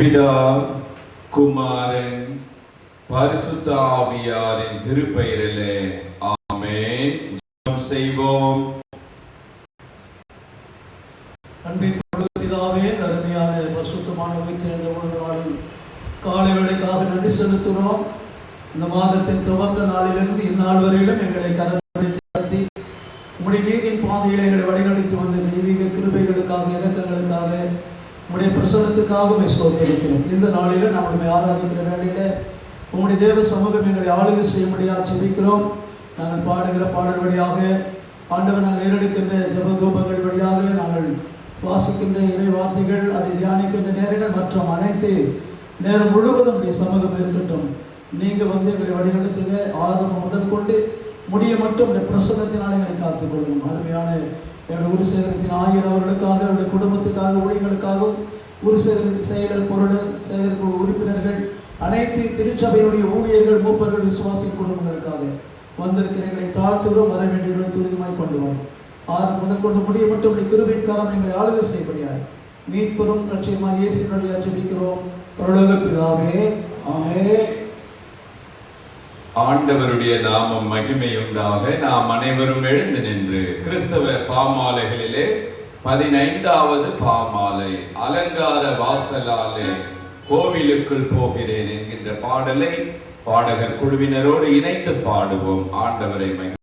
பிதா, குமாரன், பரிசுத்த ஆவியாரின் திருப்பெயரிலே ஆமென். ஜெபம் செய்வோம். அன்பின் பிதாவே, அருமையான பரிசுத்தமான உயிர்த்தெழுந்த ஒரு நாளில் காலை வேளைக்காக நன்றி செலுத்துகிறோம். இந்த மாதத்தின் துவக்க நாளிலிருந்து இந்நாள் வரையிலும் எங்களை கரப்படுத்தி உம்முடைய நீதியின் பாதையில் எங்களை வழிநடத்தி வந்த தெய்வீக கிருபைகளுக்காக, இலக்கங்களுக்காக, உம்முடைய பிரசனத்துக்காக ஸ்தோத்திரிக்கிறோம். இந்த நாளில் நாம் உண்மை ஆராதிக்கிற வேளையில உம்முடைய தேவ சமூகம் எங்களை ஆளுகை செய்யும்படியாக ஜெபிக்கிறோம். நாங்கள் பாடுகிற பாடல் வழியாக, ஆண்டவர் நாங்கள் ஏறெடுக்கின்ற ஜெபதூபங்கள் வழியாக, நாங்கள் வாசிக்கின்ற இறை வார்த்தைகள், அதை தியானிக்கின்ற நேரங்கள் மற்றும் அனைத்து நேரம் முழுவதும் உடைய சமூகம் இருக்கட்டும். நீங்கள் வந்து எங்களை வழிநடத்துங்க. ஆரம்பம் முதல் கொண்டு முடிய மட்டும் இந்த பிரசனத்தினால் எங்களை காத்துக்கொள்ளணும். அருமையான என்னுடைய ஒரு சேகரத்தின் ஆகியவர்களுக்காக, அவருடைய குடும்பத்துக்காக, ஊழியர்களுக்காகவும், ஒரு செயலர் பொருள் செயலர் உறுப்பினர்கள், அனைத்து திருச்சபையுடைய ஊழியர்கள், மூப்பர்கள், விசுவாசி குடும்பங்களுக்காக வந்திருக்கிற எங்களை தாழ்த்துகிறோம். வர வேண்டியவர்களை துரிதமாய் கொண்டு வரும். ஆரம்பம் முதல் கொண்டு முடிய மட்டும் உடைய கிருபைக்காரம் எங்களை ஆளுகை செய்யப்படியாய் மீட்பெரும் லட்சியமாக இயேசுவினுடைய ஜெபிக்கிறோம் பரலோக பிதாவே, ஆமென். ஆண்டவருடைய நாமம் மகிமையுண்டாக. நாம் அனைவரும் எழுந்து நின்று கிறிஸ்தவ பாமாலைகளிலே 15வது பாமாலை, அலங்கார வாசலாலே கோவிலுக்குள் போகிறேன் என்கின்ற பாடலை பாடகர் குழுவினரோடு இணைந்து பாடுவோம். ஆண்டவரை மகிமை.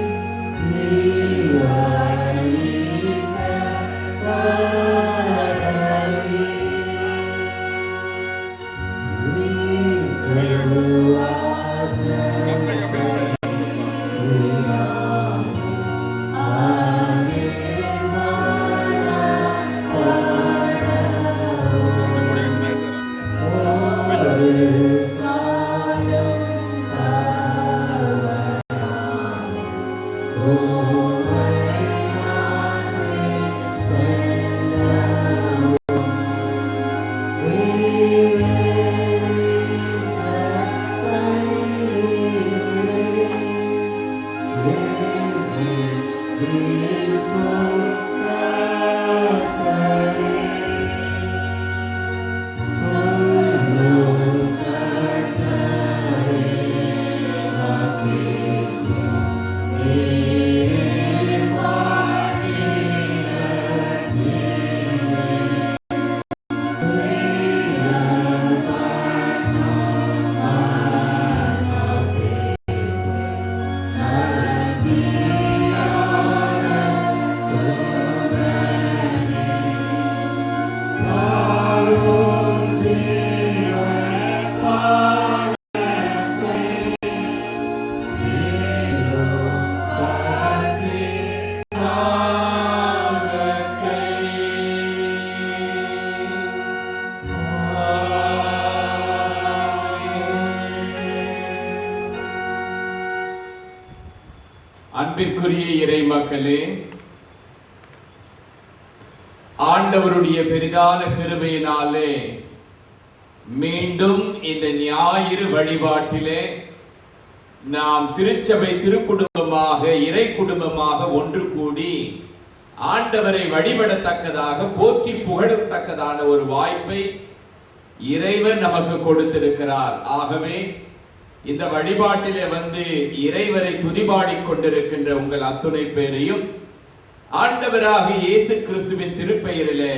You அன்பிற்குரிய இறை மக்களே, ஆண்டவருடைய பெரிதான கிருபையினாலே மீண்டும் இந்த ஞாயிறு வழிபாட்டிலே நாம் திருச்சபை திருக்குடும்பமாக இறை குடும்பமாக ஒன்று கூடி ஆண்டவரை வழிபடத்தக்கதாக போற்றி புகழத்தக்கதான ஒரு வாய்ப்பை இறைவன் நமக்கு கொடுத்திருக்கிறார். ஆகவே இந்த வழிபாட்டிலே வந்து இறைவரை துதிபாடிக் கொண்டிருக்கின்ற உங்கள் அத்துணை பேரையும் ஆண்டவராக இயேசு கிறிஸ்துவின் திருப்பெயரிலே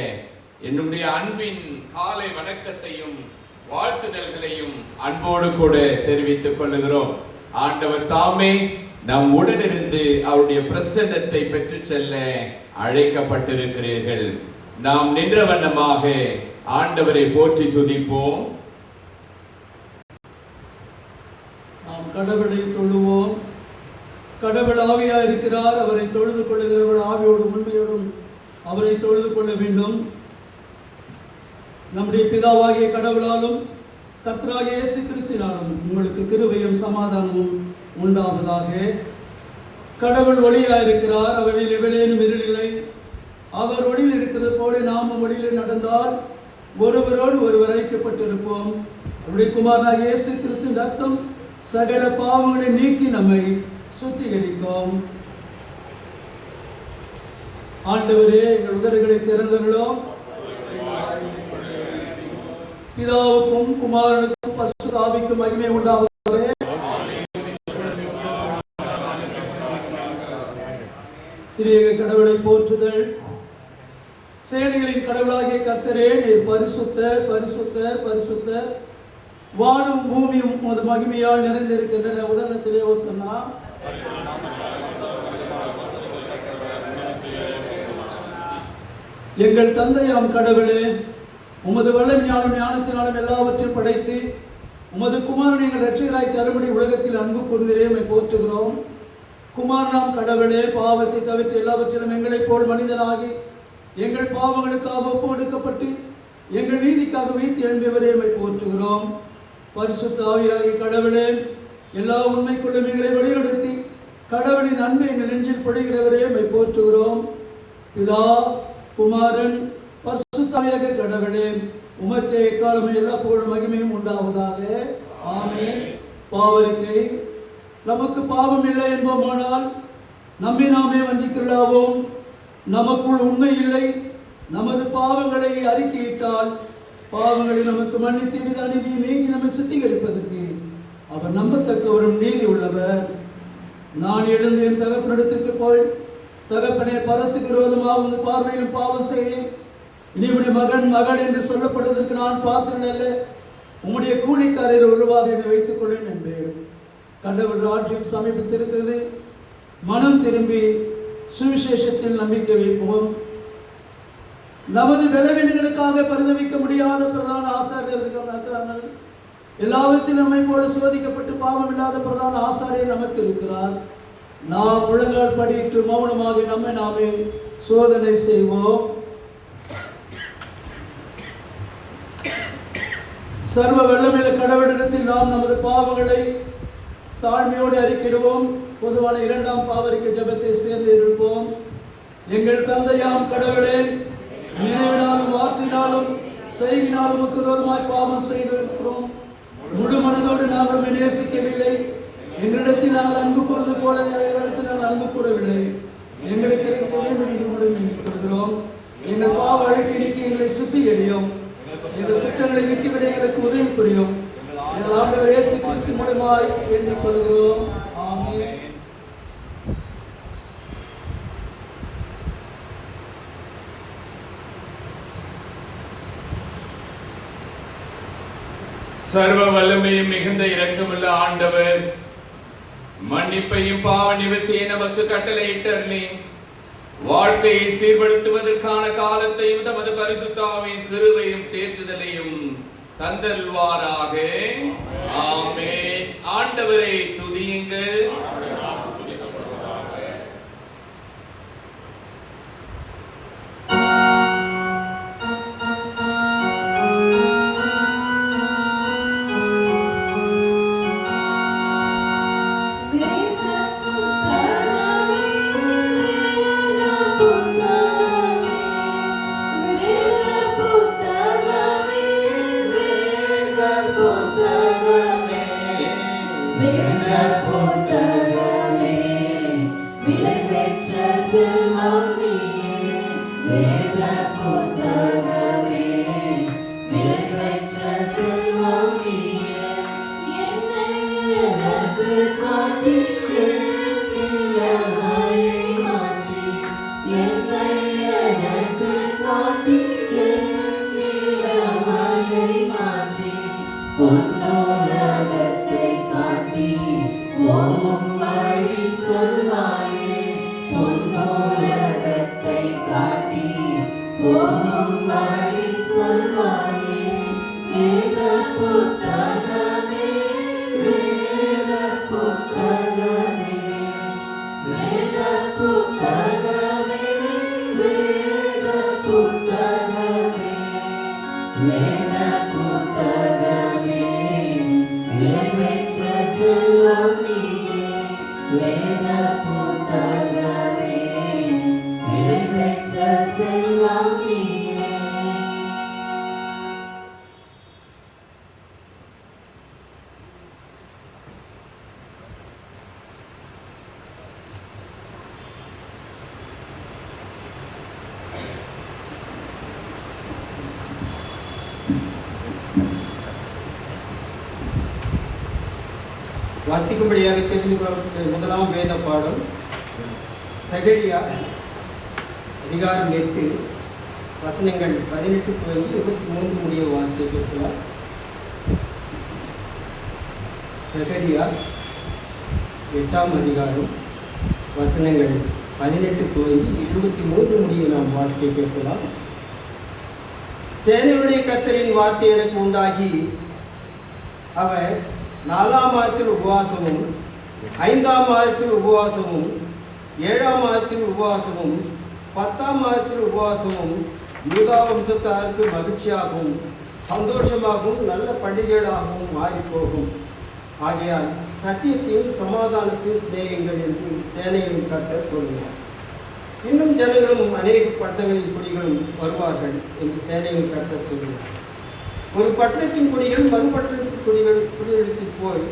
என்னுடைய அன்பின் காலை வணக்கத்தையும் வாழ்த்துதல்களையும் அன்போடு கூட தெரிவித்துக் கொள்ளுகிறோம். ஆண்டவர் தாமே நம் உடனிருந்து அவருடைய பிரசன்னத்தை பெற்று செல்ல அழைக்கப்பட்டிருக்கிறீர்கள். நாம் நின்ற வண்ணமாக ஆண்டவரை போற்றி துதிப்போம். கடவுளை தொழுவோம். கடவுள் ஆவியா இருக்கிறார். அவரை தொழுது கொள்ளுகிறவர் ஆவியோடும் உண்மையோடும் அவரை தொழுது கொள்ள வேண்டும். நம்முடைய பிதாவாகிய கடவுளாலும் கர்த்தராகிய இயேசு கிறிஸ்துவினாலும் உங்களுக்கு கிருபையும் சமாதானமும் உண்டாவதாக. கடவுள் ஒளியா இருக்கிறார். அவரில் எவளேனும் இருளில்லை. அவர் ஒளியில் இருக்கிறது போல நாமும் ஒளியில் நடந்தால் ஒருவரோடு ஒருவர் ஐக்கியப்பட்டிருப்போம். அவருடைய குமாரனாகிய இயேசு கிறிஸ்துவின் ரத்தம் சகல பாவங்களை நீக்கி நம்மை சுத்திகரிக்கும். ஆண்டவரே, எங்கள் உதடுகளை திறந்தருளும். பிதாவுக்கும் குமாரனுக்கும் பரிசுத்த ஆவிக்கும் மகிமை உண்டாவதாக. திரியேக கடவுளை போற்றுதல். சேனைகளின் கடவுளாகிய கர்த்தரே, நீர் பரிசுத்தர் பரிசுத்தர் பரிசுத்தர். வானும் பூமியும் உமது மகிமையால் நிறைந்திருக்கின்றன. உதாரணத்திலே சொன்னா, எங்கள் தந்தையாம் கடவுளே, உமது வல்ல ஞானத்தினாலும் எல்லாவற்றையும் படைத்து உமது குமாரன் எங்கள் இரட்சகராய் தரும்படி உலகத்தில் அன்பு கூர்ந்தீரே, உம்மை போற்றுகிறோம். குமாரனாம் கடவுளே, பாவத்தை தவிர்த்து எல்லாவற்றிலும் எங்களைப் போல் மனிதனாகி எங்கள் பாவங்களுக்காக ஒப்பு கொடுக்கப்பட்டு எங்கள் நீதிக்காக வைத்து எழும்பியவரே, உம்மை போற்றுகிறோம். பரிசுத்த ஆவியாகிய கடவுளே, எல்லா உண்மைக்குள்ளும் எங்களை வழிநடத்தி கடவுளின் அன்பை எங்கள் நெஞ்சில் பொழிகிறவரே, உம்மை போற்றுகிறோம். பிதா குமாரன் பரிசுத்த ஆவியாகிய கடவுளே, உமக்கே எக்காலமே எல்லா புகழும் மகிமையும் உண்டாவதாக. ஆமென். பாவரிக்கை. நமக்கு பாவம் இல்லை என்போமானால் நம்மை நாமே வஞ்சிக்கலாவோம். நமக்குள் உண்மை இல்லை. நமது பாவங்களை அறிக்கையிட்டால் பாவங்களை நமக்கு மன்னித்து வித அநீதி நீங்கி நம்மை சுத்திகரிப்பதற்கு அவர் நம்பத்தக்கவரும் நீதி உள்ளவர். நான் எழுந்து என் தகப்பனிடத்திற்கு போய், தகப்பனே, பரத்துக்கு விரோதமாக உங்கள் பார்வையிலும் பாவம் செய்தேன். இனியுடைய மகன் மகள் என்று சொல்லப்படுவதற்கு நான் பாத்திரன் அல்ல. உம்முடைய கூலிக்காரர் உருவாக என்னை வைத்துக் கொள்ளேன் என்பேன். கடவுள் ராஜ்யம் சமீபித்திருக்கிறது. மனம் திரும்பி சுவிசேஷத்தில் நம்பிக்கை வைப்போம். நமது பலவீனங்களுக்காக பரிதவிக்க முடியாத பிரதான ஆசாரியர்கள் எல்லாவற்றிலும் நம்மை போல சோதிக்கப்பட்டு பாவம் இல்லாத பிரதான ஆசாரியர் நமக்கு இருக்கிறார். நாம் முழங்கால் படியிட்டு மௌனமாக நம்மை நாமே சோதனை செய்வோம். சர்வ வல்லமையுள்ள கடவுளிடத்தில் நாம் நமது பாவங்களை தாழ்மையோடு அறிக்கிடுவோம். பொதுவான இரண்டாம் பாவரிக்க ஜெபத்தை சேர்ந்து இருப்போம். எங்கள் தந்தையாம் கடவுளே, நினைவினாலும் வார்த்தையினாலும் செய்கினாலும் உமக்கு விரோதமாய் பாவம் செய்திருக்கிறோம். முழு மனதோடு நாங்கள் நேசிக்கவில்லை. எங்களிடத்தில் நாங்கள் அன்பு கூறுவது போல எங்களிடத்தில் நாங்கள் அன்பு கூறவில்லை. எங்களுக்கு இருக்க வேண்டும் என்று முடிவு கொள்கிறோம். எங்கள் பாவ அழுக்கை நீக்கி எங்களை சுத்திகரியும். எங்கள் குற்றங்களை விட்டுவிட எங்களுக்கு உதவி புரியும். எங்கள் ஆண்டவர் இயேசு கிறிஸ்து மூலமாய் வேண்டிக் கொள்கிறோம். ஆமென். சர்வ வல்லமையும் மிகுந்த இரக்கமுள்ள ஆண்டவர், மன்னிப்பையும் பாவ நிவர்த்தியை நமக்கு கட்டளையிட்டருளி வாழ்க்கையை சீர்படுத்துவதற்கான காலத்தையும் தமது பரிசுத்த ஆவியின் கிருபையும் தேற்றுதலையும் தந்தல்வாராக. ஆமென். ஆண்டவரை துதியுங்கள். வாசிக்கும்படியாக தெரிந்து கொள்ளப்பட்ட முதலாம் வேத பாடம் சகரியா அதிகாரம் 8 வசனங்கள் 18 துவங்கி 23 முடிய வாசிக்க கேட்கலாம். சகரியா 8ஆம் அதிகாரம் வசனங்கள் 18 துவங்கி 23 முடிய நாம் வாசிக்க கேட்கலாம். சேனையுடைய கர்த்தரின் வார்த்தை எனக்கு உண்டாகி, அவர் 4ஆம் மாதத்தில் உபவாசமும் 5ஆம் மாதத்தில் உபவாசமும் 7ஆம் மாதத்தில் உபவாசமும் 10ஆம் மாதத்தில் உபவாசமும் யூதா வம்சத்தாருக்கு மகிழ்ச்சியாகவும் சந்தோஷமாகவும் நல்ல பண்டிகைகளாகவும் மாறிப்போகும். ஆகையால் சத்தியத்தையும் சமாதானத்தையும் சிநேகங்கள் என்று சேனைகளின் கர்த்தர் சொல்கிறார். இன்னும் ஜனங்களும் அநேக பட்டணங்களின் குடிகளும் வருவார்கள் என்று சேனைகளின் கர்த்தர் சொல்கிறார். ஒரு பட்டணத்தின் குடிகள் மறுபட்டணத்தின் குடிகள் குடியெடுத்து போய்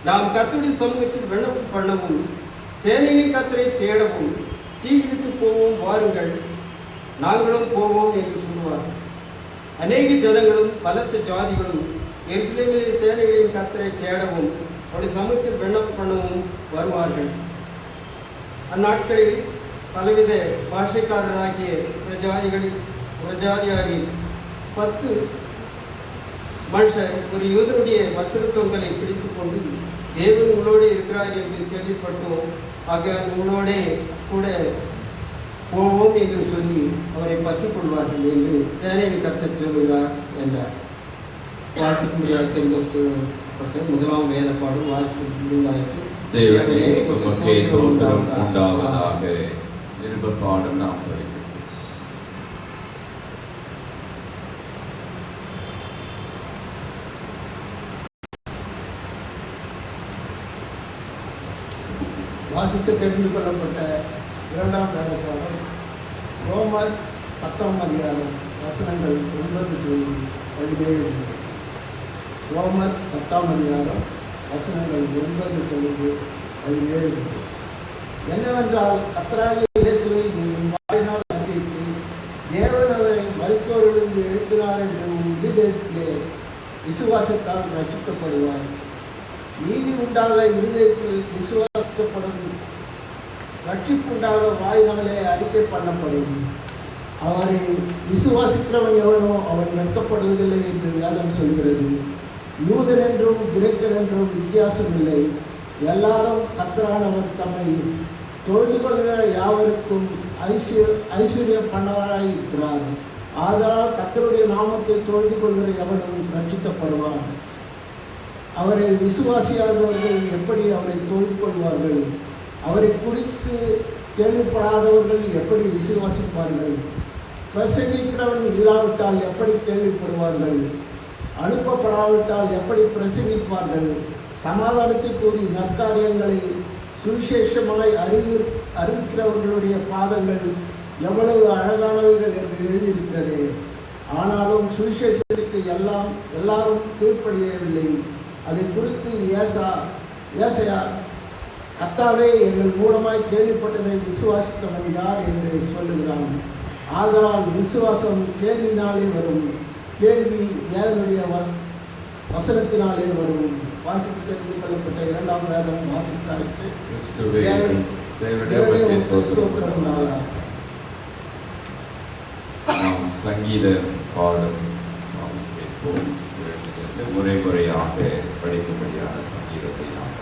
நாம் கர்த்தருடைய சமூகத்தில் விண்ணப்பம் பண்ணவும் சேனையின் கர்த்தரை தேடவும் தீவிரித்து போவோம், வாருங்கள் நாங்களும் போவோம் என்று சொல்லுவார்கள். அநேக ஜனங்களும் பலத்த ஜாதிகளும் எருசலேமிலே சேனைகளின் கர்த்தரை தேடவும் அவருடைய சமூகத்தில் விண்ணப்பம் பண்ணவும் வருவார்கள். அந்நாட்களில் பலவித பாஷைக்காரராகிய பிரஜாதியாரில் 10 மனுஷர் ஒரு யூதனுடைய வஸ்திரத்தொங்கலை பிடித்து கொண்டு, தேவன் உங்களோடு இருக்கிறார் என்று கேள்விப்பட்டோம், ஆகையால் உங்களோடே கூட போவோம் என்று சொல்லி அவரை பற்றிக் கொள்வார்கள் என்று சேனையின் கர்த்தர் சொல்கிறார் என்றார். வாசிக்கும்படியாக தெரிந்தப்பட்ட முதலாம் வேத பாடம் வாசித்து பாடம் நாம் படிக்கிறோம். வாசிக்க தெரிந்து கொள்ளப்பட்ட இரண்டாம் வேதப்பாடம் ரோமர் 10ஆம் அதிகாரம் வசனங்கள் 9-17. ரோமர் 10ஆம் அதிகாரம் வசனங்கள் 9-17. என்னவென்றால் கர்த்தராகிய இயேசுவை நீங்கள் வாயினால் அறிவித்து தேவன் அவரை மரித்தோரிலிருந்து எழுப்பினார் என்ற இருதயத்திலே விசுவாசத்தால் ரட்சிக்கப்படுவார். நீதி உண்டாக இருதயத்தில் விசுவாசிக்கப்படும், ரட்சிப்புண்டாக வாயினாலே அறிக்கை பண்ணப்படும். அவரை விசுவாசிக்கிறவன் எவனோ அவன் வெட்கப்படுவதில்லை என்று வேதம் சொல்கிறது. யூதன் என்றும் கிரேக்கன் என்றும் வித்தியாசம் இல்லை, எல்லாரும் கர்த்தரானவர் தம்மை தொழுது கொள்கிற யாவருக்கும் ஐஸ்வர்யம் பண்ணவராய் இருக்கிறார். ஆதலால் கர்த்தருடைய நாமத்தை தொழுது கொள்கிற எவனும் ரட்சிக்கப்படுவான். அவரை விசுவாசியாதவர்கள் எப்படி அவரை தொழுது கொள்வார்கள்? அவரை குறித்து கேள்விப்படாதவர்கள் எப்படி விசுவாசிப்பார்கள்? பிரசங்கிக்கிறவன் இல்லாவிட்டால் எப்படி கேள்விப்படுவார்கள்? அனுப்பப்படாவிட்டால் எப்படி பிரசங்கிப்பார்கள்? சமாதானத்தை கூறி நற்காரியங்களை சுவிசேஷமாய் அறிவிக்கிறவர்களுடைய பாதங்கள் எவ்வளவு அழகானவைகள் என்று எழுதியிருக்கிறது. ஆனாலும் சுவிசேஷத்திற்கு எல்லாரும் கீழ்ப்படியவில்லை. அதை குறித்து ஏசாயா கர்த்தாவே எங்கள் மூலமாய் கேள்விப்பட்டதை விசுவாசித்தவன் யார் என்று சொல்லுகிறான். ஆதலால் விசுவாசம் கேள்வினாலே வரும், கேள்வி தேவனுடைய வசனத்தினாலே வரும். வாசித்து தெரிந்து கொள்ளப்பட்ட இரண்டாம் வேதம் வாசித்தாயிற்று. நாம் சங்கீத பாடம் கேட்போம். முறையாக படிக்கும்படியான சங்கீதத்தை நாம்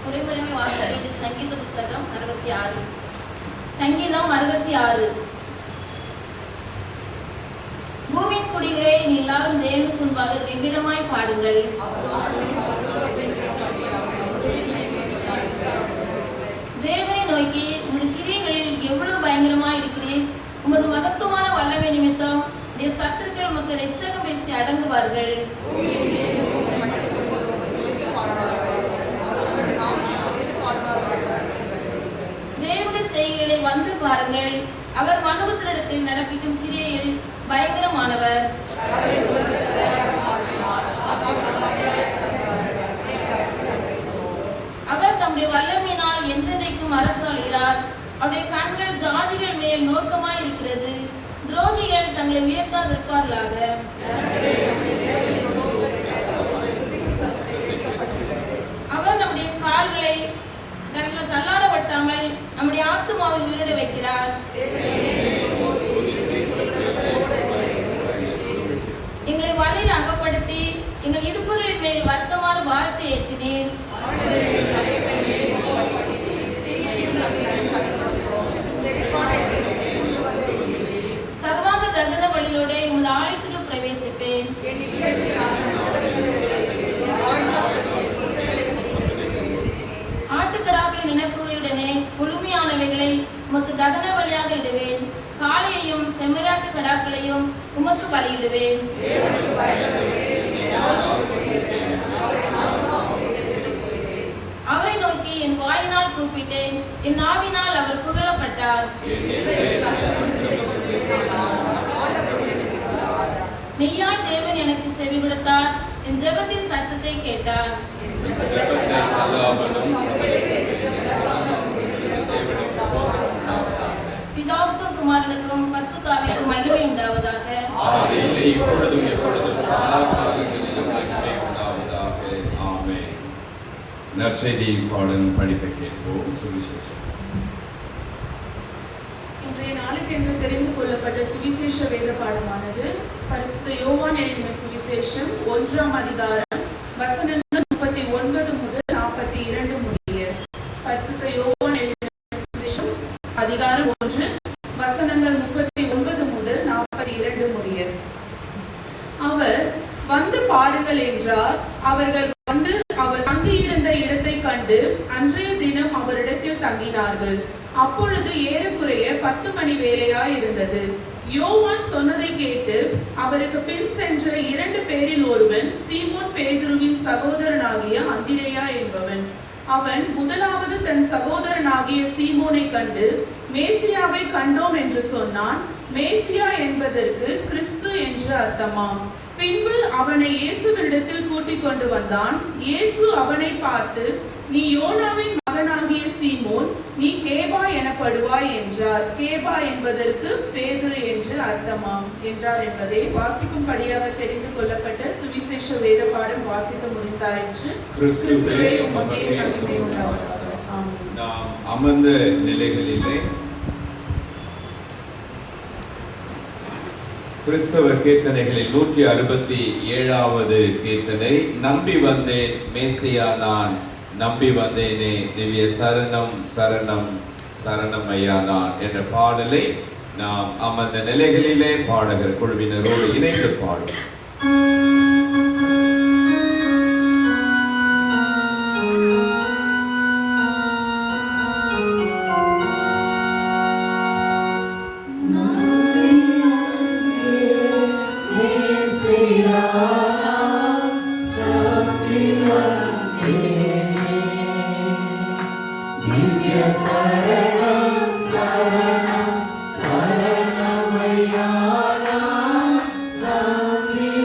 முறைமுறையாக வாசிக்க சங்கீத புஸ்தகம் 66. சங்கீதம் 66. பூமியின் குடிகளே, நீ எல்லாரும் தேவனுக்கு முன்பாக கம்பீரமாய் பாடுங்கள். தேவனை நோக்கி உமது கிரியைகளில் எவ்வளவு பயங்கரமாய் இருக்கிறீர். உமது மகத்துவமான வல்லமை நிமித்தம் உடைய சத்துருக்கள் உமக்கு இரட்சகம் பேசி அடங்குவார்கள். தேவனுடைய செய்கைகளை வந்து பாருங்கள். அவர் மனுபுத்திரத்தில் நடப்பிக்கும் கிரியையில் பயங்கரமானவர். அவர் தம்முடைய வல்லமையினால் என்றென்றைக்கும் அரசாளுகிறார். அவருடைய கண்கள் ஜாதிகள் மேல் நோக்கமாய் இருக்கிறது. துரோகிகள் தங்களை உயர்த்தாதிருப்பார்களாக. அவர் நம்முடைய கால்களை தள்ளாட வட்டாமல் நம்முடைய ஆத்துமாவை உயிரிட வைக்கிறார். எங்களை வலையில் அகப்படுத்தி எங்கள் இடுப்புகளின் மேல் வருத்தமான பாரத்தை ஏற்றினீர். சர்வாங்க தகன வழியிலோட உமது ஆலயத்திற்கு பிரவேசிப்பேன். ஆட்டுக்கடாக்களின் நினைப்புகளுடனே முழுமையானவைகளை உமக்கு தகன பலியாக இடுவேன். காளையையும் செம்மறியாட்டு கடாக்களையும் உமக்கு பலியிடுவேன். அவரை நோக்கி என் வாயினால் கூப்பிட்டேன், என் நாவினால் அவர் புகழப்பட்டார். மெய்யாய் தேவன் எனக்கு செவி கொடுத்தார், என் ஜெபத்தின் சத்தத்தை கேட்டார். பிதாவுக்கும் குமாரனுக்கும் பரிசுத்த ஆவிக்கும் மகிமை உண்டாவதாக. நற்செய்தி பாடம் படிக்க கேட்போம். சுவிசேஷம். இன்றைய நாளுக்கென்று தெரிந்து கொள்ளப்பட்ட சுவிசேஷ வேத பாடமானது பரிசுத்த யோவான் எழுதின சுவிசேஷம் 1ஆம் அதிகாரம் வசனங்கள் 39 முதல் 42 முடிய. பரிசுத்த யோவான் எழுதின சுவிசேஷம் அதிகாரம் 1 வசனங்கள் 39 முதல் 42 முடிய. அவர் வந்து பாருங்கள் என்றார். அவர்கள் வந்து அவர் தங்கியிருந்த இடத்தை கண்டு அன்றைய தினம் அவரிடத்தில் தங்கினார்கள். அப்பொழுது ஏறக்குறைய 10 மணி வேளையாய் இருந்தது. யோவான் சொன்னதை கேட்டு அவருக்கு பின் சென்ற 2 பேரில் ஒருவன் சீமோன் பேதுருவின் சகோதரனாகிய அந்திரேயா என்பவன். அவன் முதலாவது தன் சகோதரனாகிய சீமோனை கண்டு மேசியாவை கண்டோம் என்று சொன்னான். மேசியா என்பதற்கு கிறிஸ்து என்று அர்த்தமாம். பின்பு அவனை இயேசுவினிடத்தில் கூட்டிக் கொண்டு வந்தான். இயேசு அவனை பார்த்து, நீ யோனாவின் மகனாகிய சீமோன், நீ கேபா எனப்படுவாய் என்றார். கேபா என்பதற்கு பேதுரு என்று அர்த்தமாம் என்றார் என்பதை வாசிக்கும்படியாக தெரிந்து கொள்ளப்பட்ட சுவிசேஷ வேத பாடம் வாசித்து முடிந்தாயிற்று. கிறிஸ்துவே உமக்கே மகிமை உண்டாவதாக. ஆமென். நாம் அமர்ந்த நிலைகளிலே கிறிஸ்தவ கீர்த்தனைகளில் 167வது கீர்த்தனை, நம்பி வந்தேன் மேசியா நான், நம்பி வந்தேனே திவ்ய சரணம் சரணம் சரணம் ஐயா நான் என்ற பாடலை நாம் அமர்ந்த நிலைகளிலே பாடகர் குழுவினரோடு இணைந்து பாடும். Nami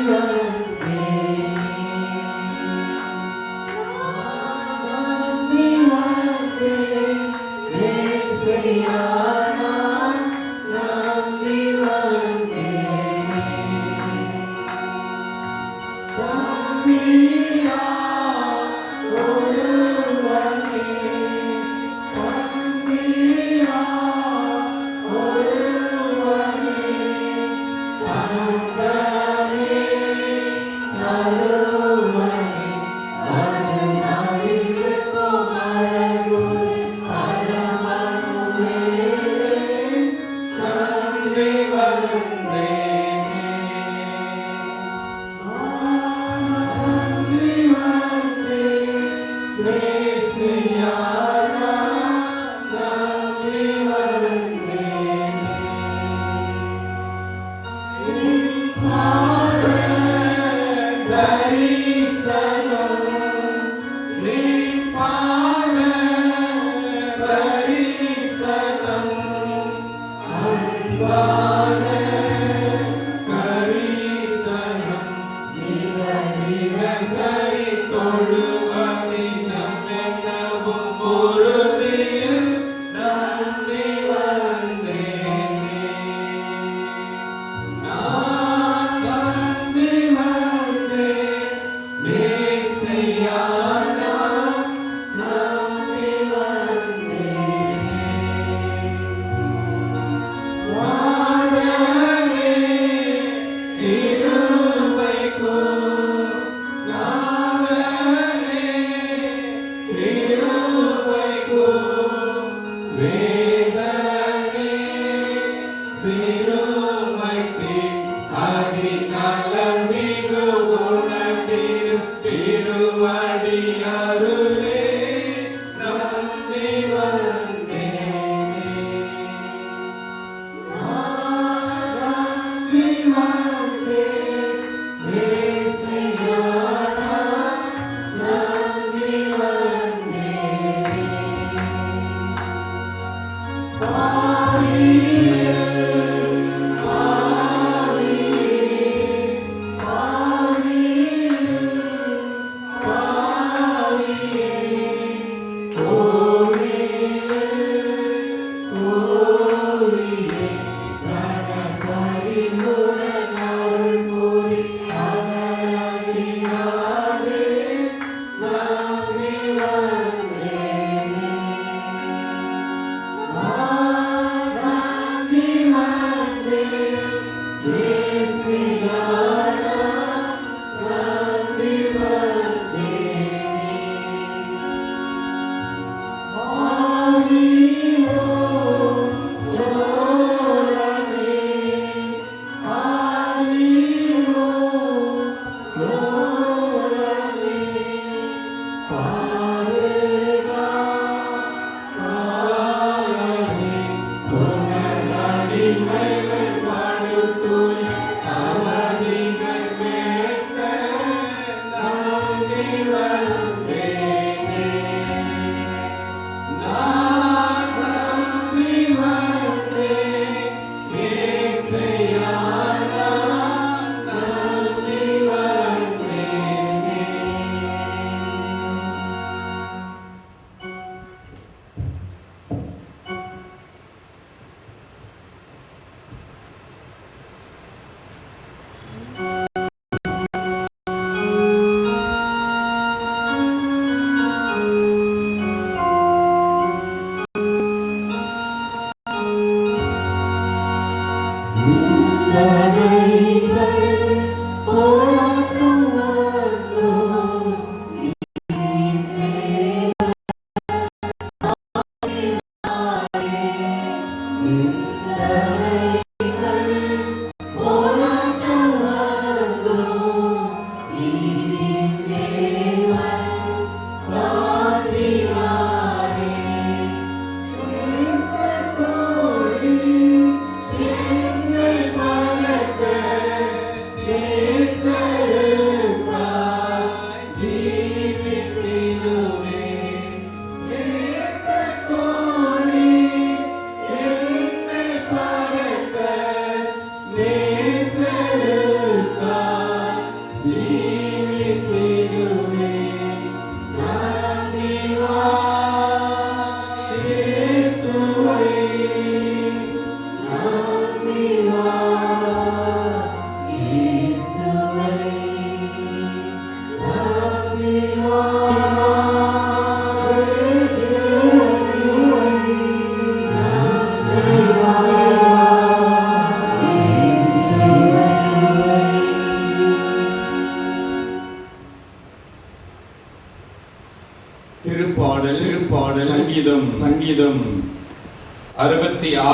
சங்கீதம்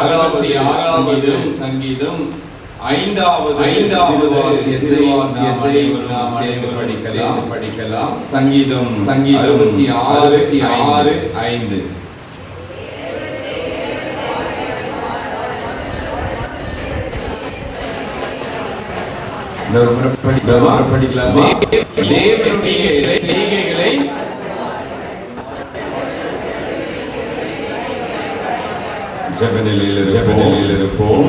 66வது சங்கீதம் 5வது வாக்கியத்தை நாம் சேர்ந்து படிக்கலாம். சங்கீதம் 66:5. தேவனுடைய செய்கைகளை ஜெபநிலையில் இருப்போம்.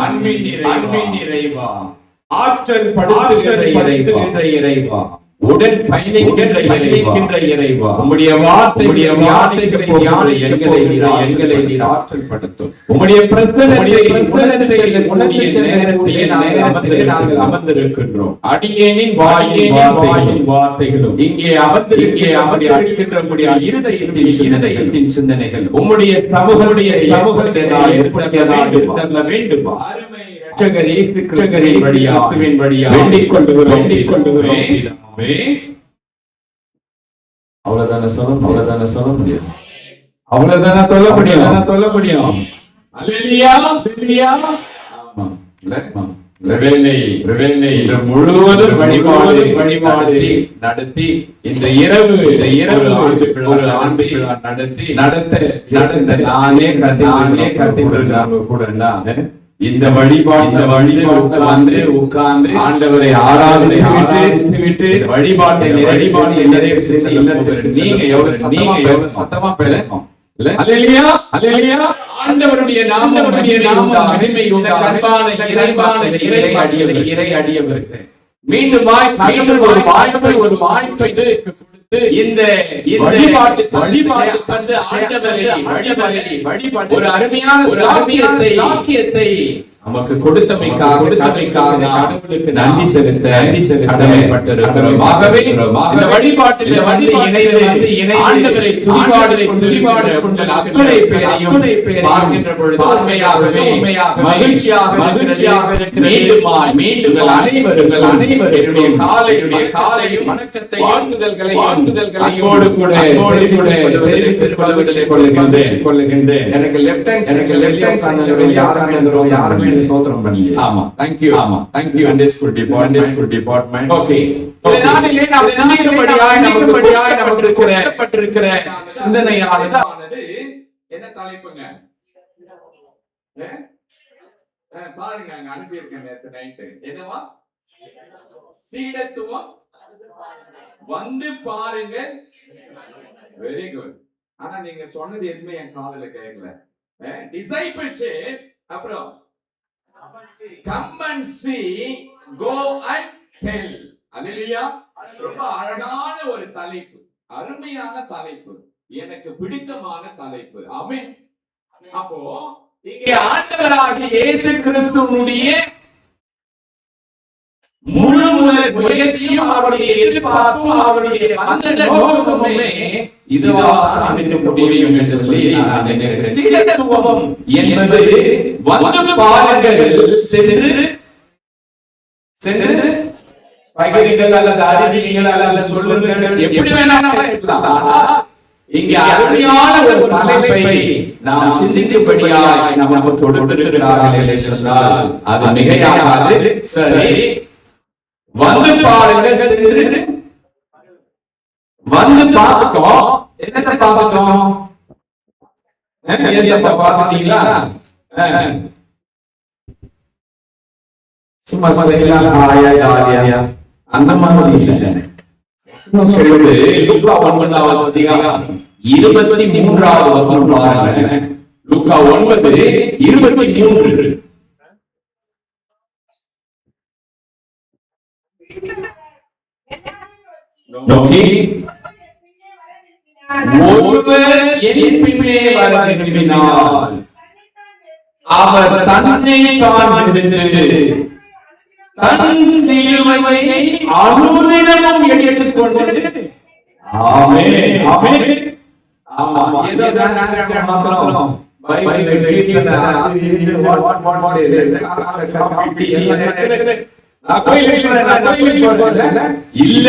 அன்பின் நிறைவா, ஆற்றல் படுத்துகின்ற இறைவா, உடன் பயணிக்கின்ற இறைவா, உம்முடைய வார்த்தைகளை எங்களை நீர் ஆற்றல் படுத்தும். உம்முடைய பிரசன்னத்தை நாங்கள் அமர்ந்திருக்கின்றோம். அடியேனின் வாயின் வார்த்தைகளும் இங்கே அமர்ந்திருக்கின்ற இருதயத்தின் சிந்தனைகள் உம்முடைய சமூகத்தை ஏற்படுத்த வேண்டுமா? ரட்சகர் இயேசு கிறிஸ்துவின் வழியாக வேண்டிக் கொள்கிறோம். அவ்வளவுதான சொல்ல முடியும். அல்லேலூயா. ஆமா. இன்று முழுவதும் வழிபாடு நடத்தி இந்த இரவு ஒரு ஆண்டு விழா நடத்த நானே கண்டிப்பாங்க கூட இந்த வழிபாடு வந்து உட்கார்ந்து ஆண்டவரை ஆராதனை விட்டு வழிபாட்டை நிறைவு செஞ்சு நீங்க எவ்வளவு சத்தமா பேசணும். அல்லேலூயா. ஆண்டவருடைய நாமம் மகிமை உண்டாக இறை அடியவருக்கு மீண்டும் ஒரு வாய்ப்பை கொடுத்து இந்த வழிபாட்டு தந்து ஆண்டவரை வழிபாடு ஒரு அருமையான சாட்சியத்தை நமக்கு கொடுத்தமைக்காக கடவுளுக்கு நன்றி செலுத்த கடமைப்பட்டிருக்கிறோம். ஆகவே இந்த வழிபாட்டில் இணைந்து ஆண்டவரை துதிபாடு அத்துணை பேரையும் பார்க்கின்ற பொழுது உண்மையாகவே மகிழ்ச்சியாக மீண்டும் அனைவரும் காலையும் வணக்கத்தையும் வாழ்த்துதல்களையும் தெரிவித்துக் கொள்ளுகின்றேன். எனக்கு லெஃப்ட் ஹேண்ட் யாருமே தோத்திரம் பண்ணி. ஆமா, thank you Sunday school department. Okay, இந்த நாளிலே நாம் சிந்திக்கும்படியாய் நமக்கு கொடுக்கப்பட்டிருக்கிற சிந்தனையானது என்ன தலைப்புங்க? பாருங்க, அங்க அனுப்பி இருக்கேன் நேத்து நைட்டு. என்னவா? சீடத்துவம் வந்து பாருங்க. Very good. ஆனா நீங்க சொன்னது எதுவுமே என் காதுல கேட்கல. டிசைபிள்ஷிப், அப்புறம் come and see, go and tell. அல்லேலூயா. ரொம்ப அழகான ஒரு தலைப்பு, அருமையான தலைப்பு, எனக்கு பிடித்தமான தலைப்பு. ஆமென். அப்போ இங்கே ஆண்டவராகிய இயேசு கிறிஸ்துவுடைய முழு முயற்சியும் அவருடைய எதிர்பார்ப்பும் அவருடைய அந்த நோக்கமுமே இதுதான் இருக்க முடியும் என்று சொல்லி நான் நினைக்கிறேன். சீடத்துவம் என்பது வந்து பாருங்கள், சென்று பகிருங்கள் அல்லது அறிவியுங்கள் அல்லது சொல்லுங்கள், எப்படி வேணாலும் இருக்கலாம். இங்கே அருமையான ஒரு தலைப்பை நாம் சிந்திக்கும்படியாய் நமக்கு கொடுத்திருக்கிறார்கள் என்று சொன்னால் அது மிகையாகாது. சரி, வந்து பாருங்கள், வந்து பார்த்துட்டோம். என்னத்தை பார்த்துட்டோம்? பார்த்தீங்களா? சும்மா அந்த மாதிரி இல்லை. லூக்கா 9வது அதிகாரம் 23வது வசனம் பாருங்க. லூக்கா 9:23. நோக்கி ஒருவர் என் பின்னே வர விரும்பினால் அவர் தன்னை தான் விடுத்து தன் சிலுவையை அனுதினமும் எடுத்துக்கொண்டு. ஆமென், ஆமென். ஆமா, ஏதோ நாங்க மாத்திரம் பைபிள் கேட்கிறத அது இது வாட் இது காப்பி நான் கோயிலுக்கு போறேன் இல்ல.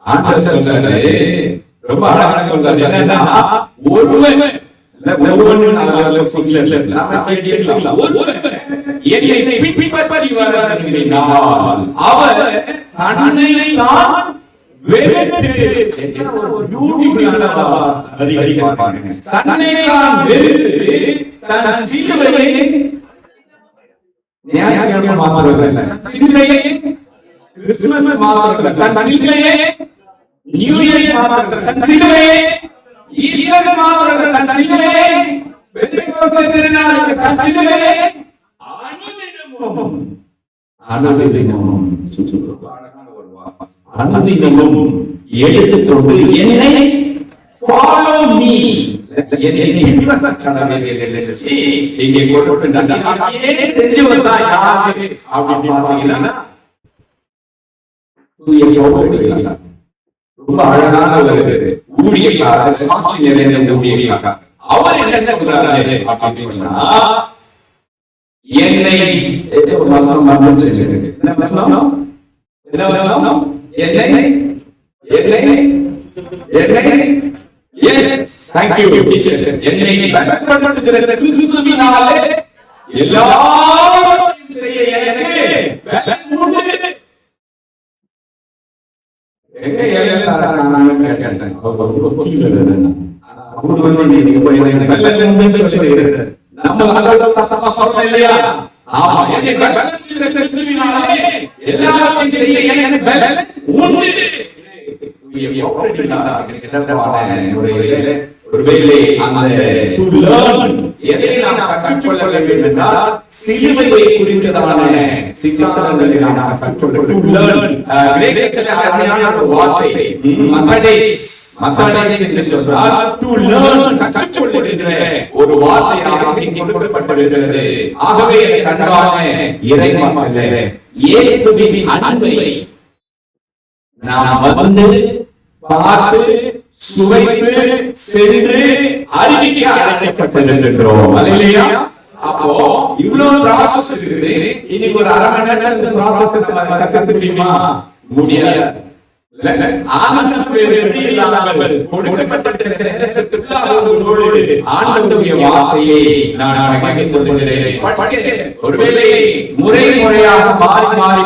ஆண்டவர் சொல்றாரு, ரொம்ப அழகா சொல்றாரு. என்னன்னா ஒருவன் என்னை பின்பற்றி வர விரும்பினால் அவர் தன்னை தான் வெறுத்து, என்ன ஒரு பியூட்டிஃபுல்லான அறிவியல் பாருங்க. தன்னை தான் வெறுத்து தன் சிலுவையை ஞாயிற்றுக்கிழமை மாத்திரமல்ல, சிலுவையை கிறிஸ்துமஸ் மாத்திரமல்ல, தன் சிலுவையை நியூ இயர் மாத்திரமல்ல, தன் சிலுவையை ஈஸ்டர் மாத்திரமல்ல, தன் சிலுவையை பெந்தெகோஸ்தே திருநாளுக்கு தன் சிலுவையை அனுதினமும் அனுதினமும் எடுத்துக்கொண்டு என்னை follow me, என்னை பின்பற்றச் கடவீர்கள் என்று சொல்லி இங்கே கொடுக்கின்றார். ஏன் செஞ்சு வந்தா யாரு அப்படி பார்த்தீங்கன்னா ரொம்ப அழகான ஒரு ஊழியக்காரர், சாட்சி நிறைந்த ஊழியக்காரர். அவர் என்ன சொல்றாரு அப்படின்னு சொன்னா, என்னை வசனம் என்ன வசனம்? Yes, thank you teacher. என்னை பயன்படுத்துகிற கிறிஸ்துவினாலே எல்லாரும் செய்ய எனக்கு பலன் உண்டு. எங்க ஏலசார நான் கேட்டேன். அவர் வந்து நீங்க போய் எனக்கு பலன் உண்டு சொல்லிடுறாரு. நம்ம அதோட சசமா சொல்றோம் இல்லையா? ஆமா, எனக்கு பலன் உண்டு. கிறிஸ்துவினாலே எல்லாவற்றையும் செய்ய எனக்கு பலன் உண்டு. ஒருவேளை அந்த to learn எதை நாம் கற்றுக்கொள்ள வேண்டும் என்றால் சிலுவையை குறித்ததான சித்தாந்தங்களை நாம் கற்றுக்கொள்ள to learn கிரேக்கத்தில் அருமையான ஒரு வார்த்தை மத்தடேஸ் என்று சொன்னால் to learn கற்றுக்கொள்ளுகிற ஒரு வார்த்தையாக இங்கே கொடுக்கப்பட்டிருக்கிறது. ஆகவே அன்பான இறைமக்களே, இயேசுவின் அன்பை நாம் வந்து பார்த்து சுவைத்து சென்று அறிவிக்க அழைக்கப்பட்டிருக்கிறோம். அல்லேலூயா. அப்போ இவ்வளவு ப்ராசஸ் இருக்குது. இன்னைக்கு ஒரு அரை மணி நேரம் இந்த ப்ராசஸ் நம்ம கத்துக்க முடியுமா? முடியாது. ஆண்டவருடைய வார்த்தையை நான் பகிர்ந்து கொள்கிறேன். ஒருவேளை முறையாக மாறி மாறி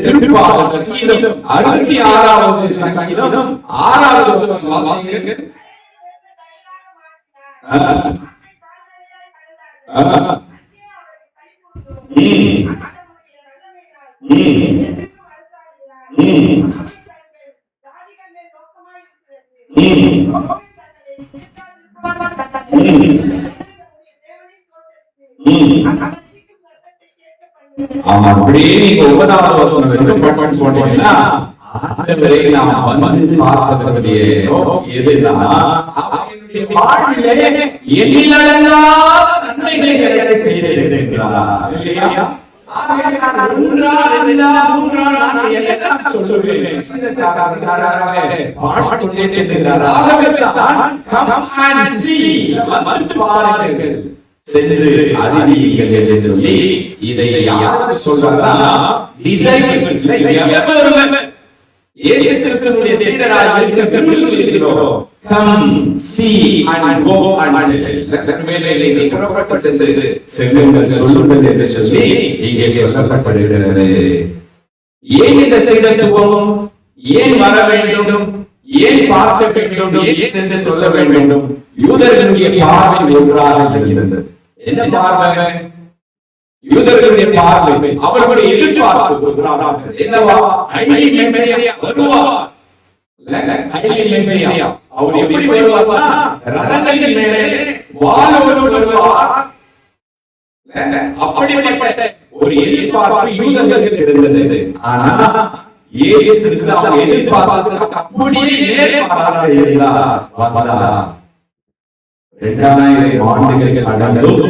திருப்பாடல் சங்கீதம் 66வது சங்கீதம் 6வது வசனம் வாசிங்க. அப்படியே நீங்க 9வது வசனம் வரைக்கும் படிச்சு போட்டீங்கன்னா ஆண்டவரை நாம் வந்து பார்ப்பதற்குரிய எதுனா அவருடைய வாழ்விலே எண்ணிலடங்காத நன்மைகளை எனக்கு செய்திருக்கிறார். இல்லையா? சென்று அறிவீர்கள் என்று சொல்லி இதை யார் சொல்றாங்கன்னா இயேசு கிறிஸ்துவினுடைய சீடராக இருக்கிறோம். Come see and go and tell. மேலே நீ புறப்பட்டு செல்லுங்கள் சொல்லுங்கள் என்று சொல்லி இங்கே சொல்லப்பட்டிருக்கிறது. ஏன் இந்த செய்தத்துவம்? ஏன் வர வேண்டும்? ஏன் பார்க்க வேண்டும்? ஏன் சென்று சொல்ல வேண்டும்? யூதர்களுடைய பார்வை ஒன்றாக இருந்தது. என்ன பார்வை? யூதர்களுடைய பார்வை, அவர்களுடைய எதிர்பார்ப்பு ஒன்றாக என்னவா? ஹைலி மெசியா வருவார். ஹைலி மெசியா அவர் எப்படி வருவார்னா ரதங்களின் மேலே வாளோடு வருவார். அப்படிப்பட்ட ஒரு எதிர்பார்ப்பு யூதர்களுக்கு இருந்தது. ஆனா இயேசு கிறிஸ்து அவர் எதிர்பார்ப்பதற்கு அப்படியே நேர்மாறாக இருந்தார். வந்தார். 2000 ஆண்டுகள் கடந்தும்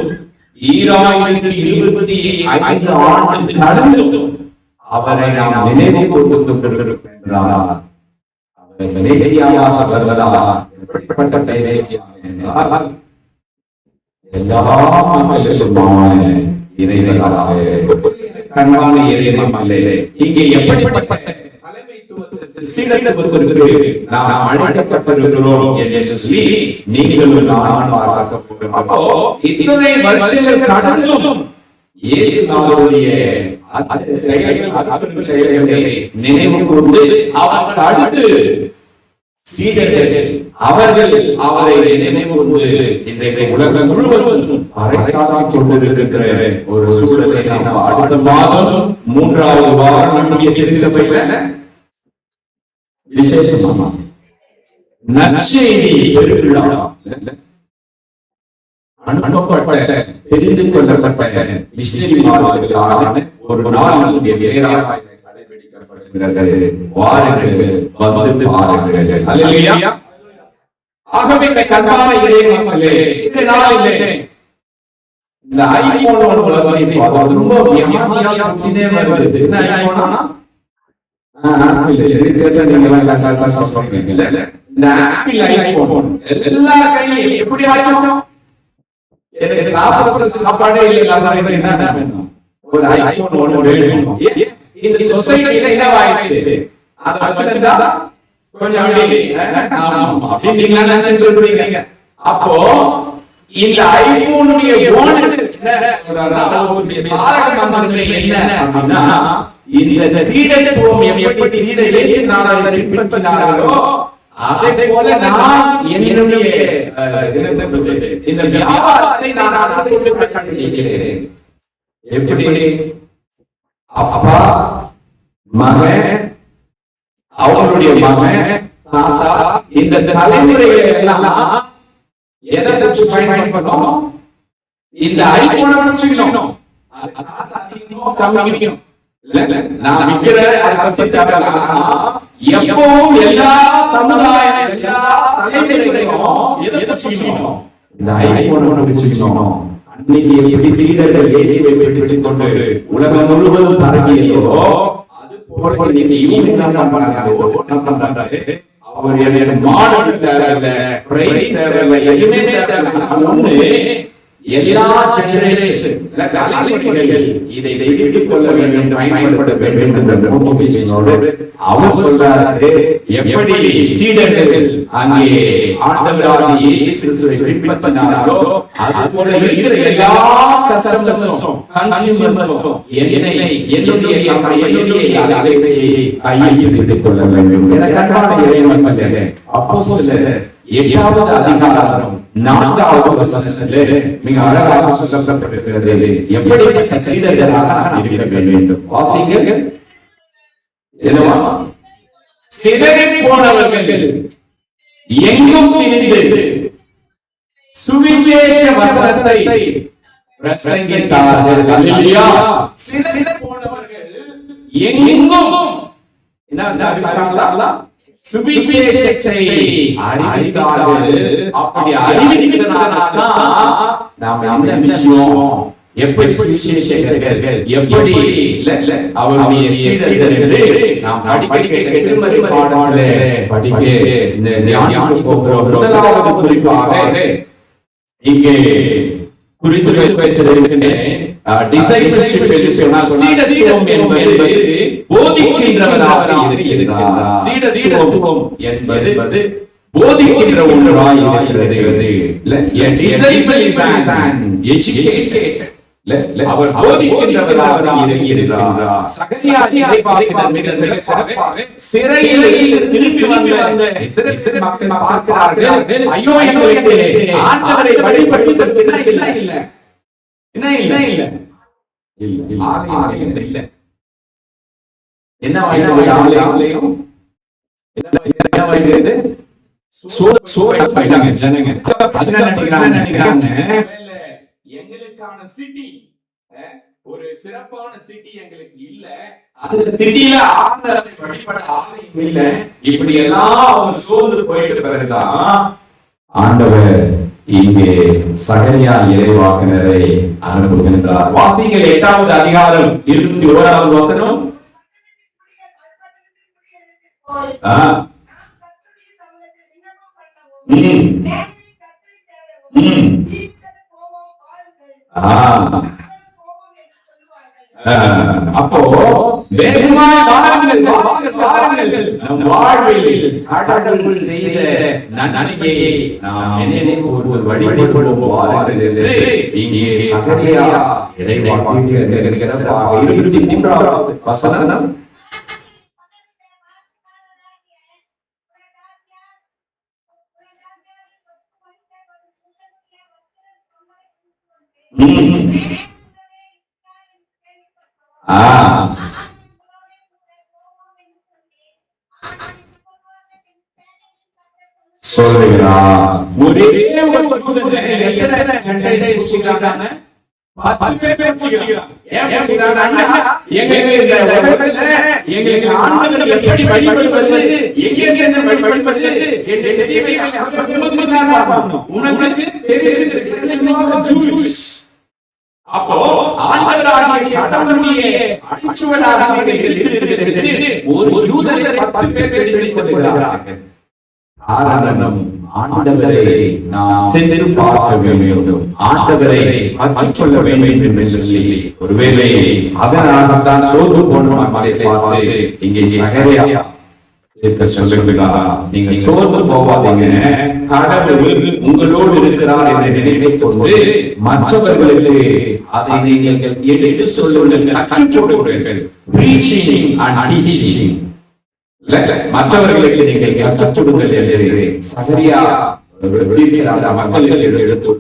2025 ஆண்டு கடந்தும் அவரை நாம் நினைவு கூர்ந்து கொண்டிருக்கிறோம். அவர் மேசியாவாக வருவதால் எப்படிப்பட்ட மேசியா என்றால் எல்லா மக்களுக்குமான இறைவனாக கண்மான இறைவனே. இங்கே எப்படிப்பட்ட தலைமைத்துவத்திற்கு சீடத்துவத்திற்கு நாம் அழைக்கப்பட்டிருக்கிறோம் என்று சொல்லி நீங்கள் நான் பார்க்க போகிறோம். அப்போ இத்தனை வருஷங்கள் கடந்தும் இயேசுவினுடைய செயல்களை நினைவு கூர்ந்து அவர் அடுத்து சீடர்கள் அவர்கள் அவரை நினைவு கூர்ந்து இன்றைக்கு உலகம் முழுவதும் பறைசாற்றிக் கொண்டிருக்கிற ஒரு சூழலை நாம் அடுத்த மாதம் 3வது வாரம் நம்முடைய திருச்சபையில விசேஷமா நற்செய்தி பெருவிழா அனுப்பப்பட்ட தெரிந்து கொள்ளப்பட்ட மிஷனரிமார்களுக்கான ஒரு நாள் பேராக கடைபிடிக்கப்படுகிறது. வாருங்கள், வந்து பாருங்கள். அல்லேலூயா. ஆகவே கண்பான இறைமக்களே, இந்த நாளிலே இந்த ஐபோன் உலகத்தை பார்த்து ரொம்ப வியாதியா புத்தினே வருது. என்ன ஐபோனா? இந்த ஆப்பிள் ஐபோன் எல்லா கையிலும் எப்படி ஆச்சோ? எனக்கு சாப்பாடு என்ன வேணும்? ஒரு ஐபோன் ஒன்று வேணும். இந்த சொசைட்டில என்னவாயிடுச்சு? அதை வச்சிருந்தா கொஞ்சம் அப்படின்னு நீங்க நினைச்சு சொல்றீங்க. அப்போ இந்த ஐபோனுடைய ஓனர் என்ன சொல்றாரு? அவருடைய தாரக மந்திரம் என்ன அப்படின்னா, இந்த சீடத்துவம் எப்படி சீடர் இயேசுநாதரை பின்பற்றினார்களோ அதே போல நான் என்னுடைய என்ன சொல்றது, இந்த வியாபாரத்தை நான் நடத்தி கண்டிருக்கிறேன். எப்படி? அப்பா, மகன், அவருடைய மகன், தாத்தா, இந்த தலைமுறைகள் எல்லாம் எதை பயன்படுத்தணும்? இந்த ஐபோனை வச்சுக்கணும். கம்மியும் நான் எப்பவும் எல்லா சமுதாயம் எல்லா தலைமுறைகளும் எதை வச்சுக்கணும்? இந்த ஐபோனை வச்சுக்கணும். அன்னைக்கு எப்படி சீடர்கள் இயேசுவை பெற்றுக் கொண்டு உலகம் முழுவதும் பரவியதோ அது போல இன்னைக்கு என்ன பண்றாங்க? அவர் எனக்கு மாடல் தேவையில்லை, பிரைஸ் தேவையில்லை, எதுவுமே தேவையில்லை. ஒண்ணு எல்லா ஜெனரேஷன் தலைமுறைகள் இதை வைத்துக் கொள்ள வேண்டும், பயன்படுத்த வேண்டும் என்ற மோட்டிவேஷனோடு அவர் சொல்றாரு. எப்படி சீடர்கள் அங்கே ஆண்டவராகிய இயேசு கிறிஸ்துவை பின்பற்றினார்களோ அது போல இருக்கிற எல்லா கஸ்டமர்ஸும் கன்சியூமர்ஸும் என்னுடைய அலைபேசியை கையில் பிடித்துக் கொள்ள வேண்டும். எனக்கான இறைவன் மக்களே, அப்போஸ்தலர் 8வது அதிகாரம் 4வது வசனத்திலே மிக அழகாக சொல்லப்பட்டிருக்கிறது. எப்படிப்பட்ட சீடர்களாக நாம் இருக்க வேண்டும். வாசிங்கள். என்னவா? சிதறிப் போனவர்கள் எங்கும் திரிந்து சுவிசேஷ வசனத்தை பிரசங்கித்தார்கள். அல்லேலூயா. சிதறிப் போனவர்கள் எங்கும் என்ன செய்தார்களா? சுவிசேஷத்தை அறிவித்தார்கள். அப்படி அறிவிக்கிறதுனால நாம் அந்த விஷயம் எப்படி சுவிசேஷகர்கள் எப்படி அவருடைய சீடர்கள் என்று நாம் அடிக்கடி கேட்டு பாடலே படிக்க இந்த தியானிக்க போகிறோம். முதலாவது குறிப்பாக இங்கே குறித்து வைத்திருக்கின்றேன். டிசைபிள்ஷிப் என்று சொன்னால் சீடத்துவம் என்பது போதிக்கின்றவராக இருக்கிறார். சீடத்துவம் என்பது போதிக்கின்ற ஒன்றாய் இருக்கிறது. A disciple is an educated. அவர் போதிக்கின்றவராக இருக்கிறார். சகசியாரை பார்க்கிறார். மிக சிறப்பாக சிறையில் திருப்பி வந்த இஸ்ரவேல் மக்கள் பார்க்கிறார்கள். ஐயோ, எங்களுக்கு ஆண்டவரை வழிபடுவதற்கு என்ன இல்ல என்ன ஆலயம் என்ன வாங்கியது? போயிட்டாங்க ஜனங்க. அதனால நினைக்கிறாங்க எங்களுக்கான சிட்டி, ஒரு சிறப்பான சிட்டி எங்களுக்கு இல்ல, அந்த சிட்டில ஆண்டவரை வழிபட ஆலயம் இல்ல. இப்படி எல்லாம் சோர்ந்து போயிட்டு பிறகுதான் ஆண்டவர் இங்கே சகரியா இறைவாக்கினரை அனுப்புகின்றார். வாசிங்கள் 8வது அதிகாரம் 21வது வசனம். அப்போ வேகமாய் வாருங்கள், நம் வாழ்வில் கடவுள் செய்த நன்மையை நாம் நினைவு ஒரு வழிபடுவோம் என்று இங்கே சகரியா இறைவாக்கினர் சிறப்பாக 23வது வசனம். சொல்லுகிறார். ஒரே ஒரு யூதனை எத்தனை சண்டை புடிச்சிட்டாங்க? 10 பேர் புடிச்சிட்டாங்க. ஏன் புடிச்சிட்டாங்க? எங்களுக்கு இந்த உலகத்துல எங்களுக்கு ஆண்டவரை எப்படி வழிபடுவது, எங்கே சென்று வழிபடுவது என்று தெரியவில்லை. உனக்கு தெரிந்திருக்கிறது. அப்போ ஆண்டவராகிய கடவுளுடைய அடிச்சுவடாக ஒரு யூதரை 10 பேர் பிடித்துக் கொள்கிறார்கள். காரணம், ஆண்டவரை நாம் சென்று பார்க்க வேண்டும், ஆண்டவரை பற்றிக் கொள்ள வேண்டும் என்று சொல்லி ஒருவேளை அதனால்தான் சோர்ந்து போன மக்களை பார்த்து இங்கே சகரியா சொல்லுகிறார், நீங்க சோர்ந்து போவாதீங்க, கடவுள் உங்களோடு இருக்கிற இருக்கிறார் என்று நினைத்துக் கொண்டு மற்றவர்களுக்கு அதை நீங்கள் எடுத்து சொல்லுங்கள், கற்றுக் கொடுங்கள். Preaching and teaching. மற்றவர்களுக்கு நீங்கள் கற்றுக் கொடுங்கள் என்று சரியா மக்களுக்கு எடுத்து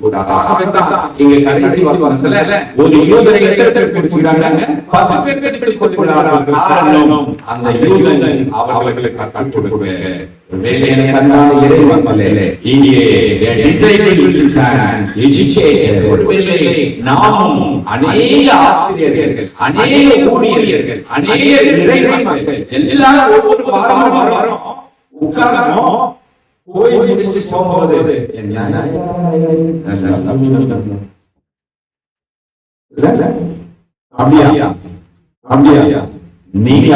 இங்க கடைசி வசனத்துல ஒரு யூதரை எடுத்துக்கிறாங்க, 10 பேர் எடுத்துக் கொள்கிறார்கள். காரணம் அந்த யூதன் அவர்களுக்கு கற்றுக் கொடுக்க நாமும் அநேக ஆசிரியர்கள், அநேக ஊழியர்கள், அநேக இறைமக்கள் எல்லாரும் ஒவ்வொரு வாரம் வரோம், உட்கார்றோம், போய் முடிச்சுட்டு போகும்போது அப்படியா அப்படியா நீங்க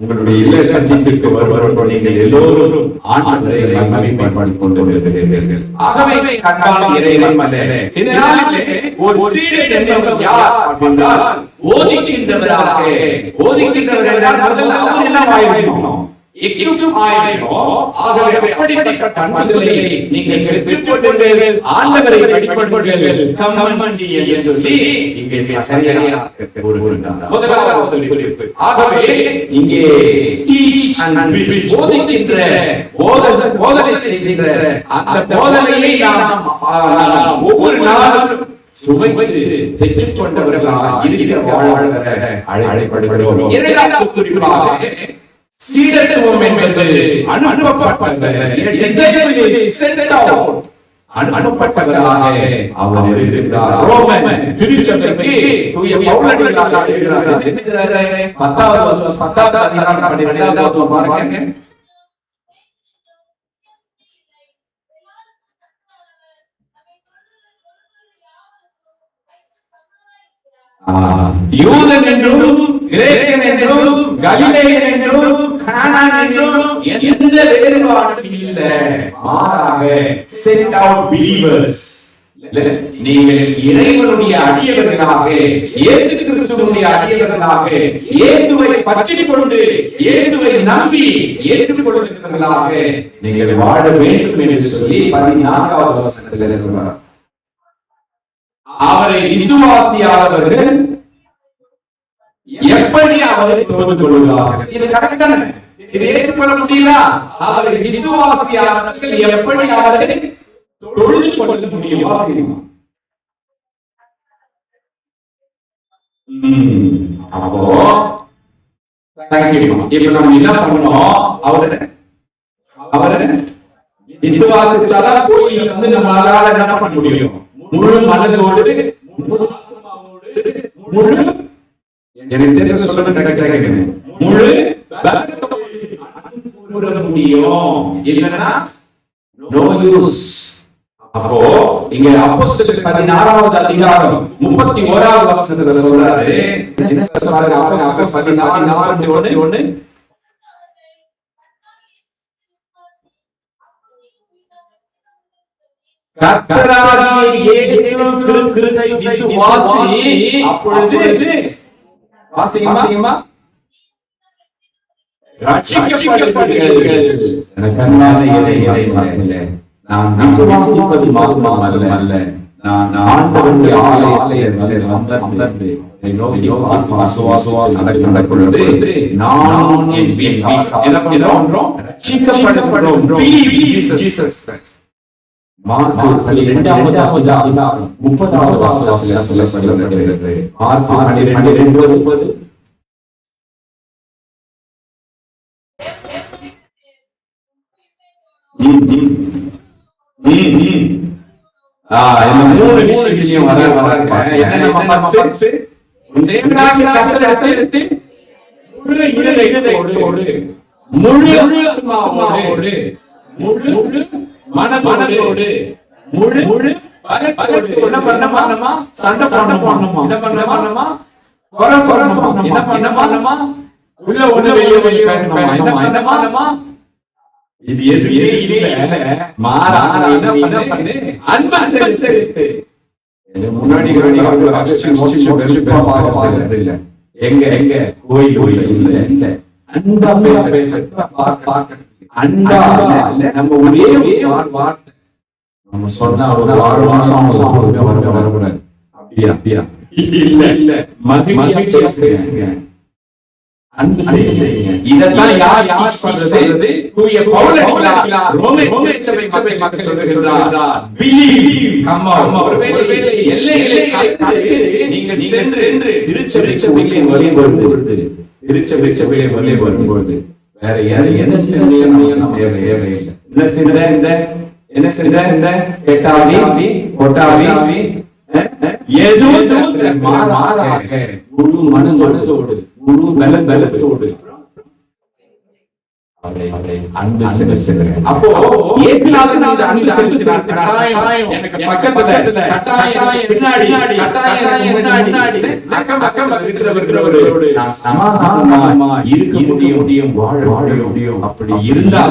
உங்களுடைய இல்ல சர்ச்சைக்கு வருவர்கள் நீங்கள் எல்லோரும் ஆண்டவரை மகிமைப்படுத்திக் கொண்டு வருகிறீர்கள். ஆகவே அன்பான இறைமக்களே, இதனாலே ஒரு சீடன் என்பவர் யார் அப்படின்றால் ஓதிக்கின்றவராக, ஓதிக்கின்றவர் என்றால் முதல்ல அவர் என்னவாயிருக்கணும், அப்படிப்பட்ட பண்புகளை நீங்கள் பெற்றுக்கொள்வீர்கள். ஆண்டவரை வழிபடுவீர்கள் என்று சொல்லி இங்கே சரியாக முதலாவது குறிப்பு. ஆகவே இங்கே டீச் அண்ட் ப்ரீச், போதிக்கின்ற போதனை செய்கின்ற அந்த போதனையை நாம் ஒவ்வொரு நாளும் சுவைத்து பெற்றுக் கொண்டவர்களாக இருக்கிற அழைக்கப்படுகிறோம். இரண்டாவது குறிப்பாக சீடத்துவம் என்பது அனுப்பப்பட்டவராக அவர் இருக்கிறார். ரோமன் திருச்சபைக்கு பவுலடிகளார் எழுதுகிறார். 10வது வசனம் 10வது அதிகாரம் 12வது வசனம் பாருங்க. யூதன் என்றும் கிரேக்கன் என்றும் கலிலேயன் என்றும் கானான் என்றும் எந்த வேறுபாடும் இல்லை. மாறாக sent out believers, நீங்கள் இறைவனுடைய அடியவர்களாக, இயேசு கிறிஸ்துவினுடைய அடியவர்களாக, இயேசுவை பற்றிக் கொண்டு இயேசுவை நம்பி ஏற்றுக்கொள்கிறவர்களாக நீங்கள் வாழ வேண்டும் என்று சொல்லி 14வது வசனத்தில் சொல்றார். அவரை விசுவாசியாதவர்கள் எப்படி அவரை தொழுது கொள்வார்கள்? இது கரெக்டான, இது ஏற்றுக்கொள்ள முடியல. அவரை விசுவாசியாதவர்கள் எப்படி அவரை தொழுது கொள்ள முடியும்? அப்போ இப்ப நம்ம என்ன பண்ணோம், அவரை விசுவாசிச்சால கோயில வந்து நம்மளால என்ன பண்ண முடியும்? முழு மனதோடு, முழு ஆத்மாவோடு, முழு முழு கூற முடியும். இல்லைன்னா நோ யூஸ். அப்போ இங்க அப்போஸ்தலர் 16வது அதிகாரம் 31வது வசனத்துல சொல்றாரு. என்ன சொல்றாரு? அப்போஸ்தலர் 16:41 கர்த்தராகிய இயேசு கிறிஸ்துவை விசுவாசி, அப்பொழுது வாசிங்கமா ரட்சிக்கப்படுவீர்கள். கர்த்தரான இறைவனே, நான் விசுவாசிப்பது மட்டுமல்ல, நான் ஆண்டவருடைய ஆலயத்திலே வந்து என்னை நோக்கி விசுவாசம் நடக்கிறது. நான் என் வீட்டார் ரட்சிக்கப்படுகிறோம். Jesus Christ. மார்க்கு 12வது அதிகாரம் 30வது வசனத்தில் சொல்லப்படுகிறது. மார்க்கு 12:30. இந்த மூணு விஷயம் வராங்க. என்னென்ன? ஃபர்ஸ்ட் தேவனாகிய கர்த்தரை முழு இதயத்தோடு, முழு ஆத்மாவோடு, முழு மனதோடு, முழு பலத்தோடு என்ன பண்ணணுமா? சண்டை போடணுமா? என்ன பண்ணணுமா? குறை சொல்லணுமா? என்ன பண்ணணுமா? உள்ள ஒண்ணு வெளியே பேசணுமா? என்ன பண்ணணுமா? இது எதுவே இல்ல. மாறாக என்ன பண்ணு? அன்பு செலுத்து. முன்னாடி இல்ல, எங்க கோயில் இல்ல, அன்பா பேச பார்க்க அன்பா இல்ல. நம்ம ஒரே வார்த்தை நம்ம சொன்னா ஒரு 6 மாசம் வரக்கூடாது. அப்படியா இல்ல மகிழ்ச்சி பேசுங்க, அன்பு செய்யுங்க. இதெல்லாம் யார் டீச் பண்றது? தூய பவுல் அடிகளார் ரோமே சபைக்கு மக்கள் சொல்கிறார், believe. come on. ஒருவேளை எல்லைகளை கடந்து நீங்கள் சென்று திருச்சபையிலே வரும்போது வேற என்ன சிந்தனையும் நம்ம தேவையில்லை. என்ன சிந்தை கெட்டாவி கொட்டாவி எதுவும் மாறாக முழு மனதோடு முழு பலத்தோடு அன்பு செலுத்துங்க. அப்போ அன்பு செலுத்தினார். எனக்கு பக்கத்துல பின்னாடி அக்கம் இருக்கிறவர்களோடு நான் சமாதானமா இருக்க முடியும், வாழ முடியும். அப்படி இருந்தா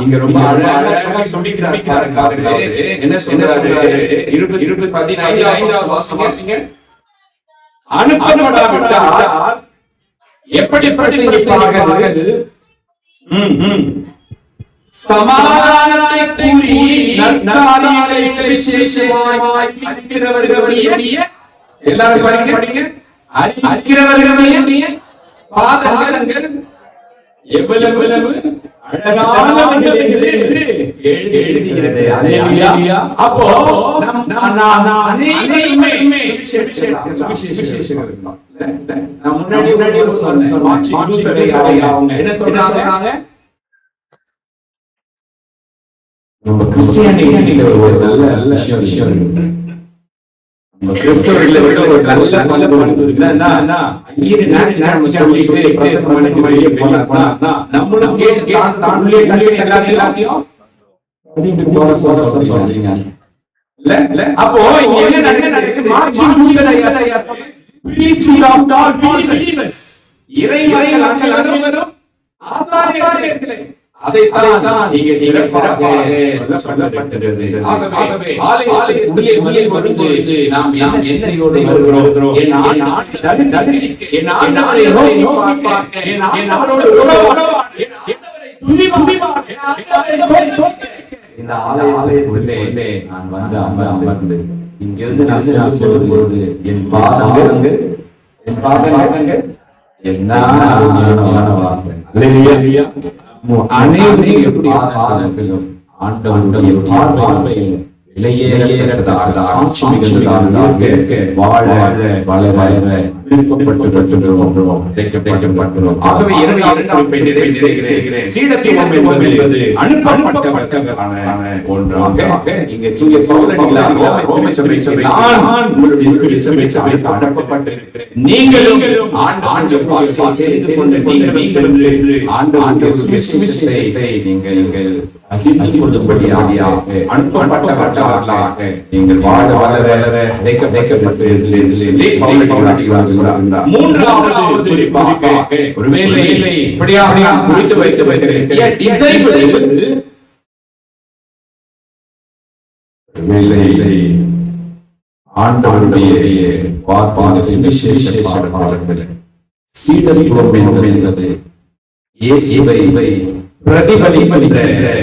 இங்க ரொம்ப அழகாக சொல்லிக்கிறார். என்ன சொல்றாரு? 20:15 வாசிங்க. அனுப்பப்படாவிட்டால் எப்படி பிரசங்கிப்பார்கள்? சமாதானத்தை கூறி நற்காரியங்களை விசேஷமாய் அறிக்கிறவர்களுடைய எல்லாரும் படிங்க. அறிக்கிறவர்களுடைய பாதங்கள் எவ்வளவு அழகானவைகள் என்று எழுதுகிறது. அல்லேலூயா. அப்போ அனைவருமே சுவிசேஷகர்கள். நான் முன்னாடி அவங்க என்ன சொல்றாங்க? நம்ம கிறிஸ்டியானிட்டியில ஒரு நல்ல விஷயம் இருக்கு. நம்ம கிறிஸ்தவர்கள ஒரு நல்ல பண்பு இருக்குன்னா சொல்லிட்டு பிரசங்கம் பண்ணி போனா நம்மளும் கேட்டு தானுள்ளே எல்லாத்தையும் சொல்றீங்க. இல்ல அப்போ இங்க என்ன நடக்குது? இறைமறைகள் அனைவரும் ஆசாரியர்களே. அதைத்தான் இங்கே சிறப்பாக சொல்லப்பட்டிருக்கிறது. ஆகவே ஆலயத்திலே வரும்போது நாம் என்னையோடு வருகிறோம்? என் ஆண்டவரை நோக்கி பார்க்க, என் ஆண்டவரோடு உறவாட, இந்த ஆலயத்திலே நான் வந்து அமர்ந்து இங்கிருந்து நான் சொல்லும்போது என் பாதங்கள் என்ன அருமையான வார்த்தை. அல்லேலூயா. அனைவரையும் எப்படி பாதங்களும் ஆண்டவருடைய பார்வையில் விலையேறத்தக்க சாட்சிகள் வாழ வளர விருப்பப்பட்டுள்ளோம். ஆகவே நிறைவு செய்கிறேன். சீடத்துவம் என்பது அனுப்பப்பட்டவர்களான ஒன்றாக இங்கே தூய பவுல் அடிகளார் ரோம சபைக்கு நான் உங்களுடைய தூய சபைக்கு அனுப்பப்பட்டிருக்கிறேன். நீங்களும் ஆண்டவருடைய வார்த்தையை தெரிந்து கொண்ட நீங்களும் சென்று ஆண்டவருடைய சுவிசேஷத்தை நீங்கள் பகிர்ந்து கொள்ளும்படியாக அனுப்பப்பட்டவர்களாக நீங்கள் வாழ வளர அழைக்கப்பட்டீர்கள் என்று சொல்லி பவுல் அடிகளார் சொல்கிறார். மூன்றாவது குறிப்பாக ஒருவேளை இப்படியாக நான் குறித்து வைத்திருக்கிறேன். ஆண்டவருடைய வார்த்தை சுவிசேஷ சீடத்துவம் என்பது இயேசுவை பிரதிபலிக்கின்ற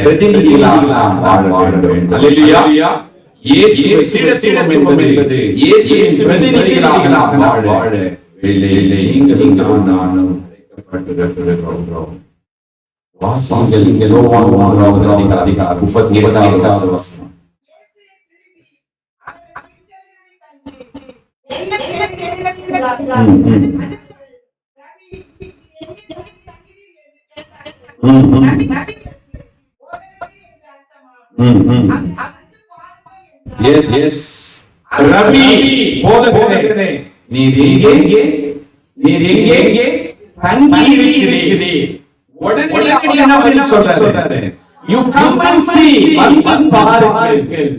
பிரதிநிதிகளாக நாம் வாழ வேண்டும். அல்லேலூயா. இயேசுவை சீடத்துவம் என்பது இயேசுவின் பிரதிநிதிகளாக நாம் வாழ இல்லை. நீங்களும் நானும் அழைக்கப்பட்டிருக்கிறோம். வாசியுங்கள் யோவான் 1-வது அதிகாரம் 37வது வசனம். ரபி போதகரே, நீர் எங்கே தங்கி இருக்கிறீர்? உடனடியாக பதில் சொல்றாரு. You come and see. வந்து பாருங்கள்.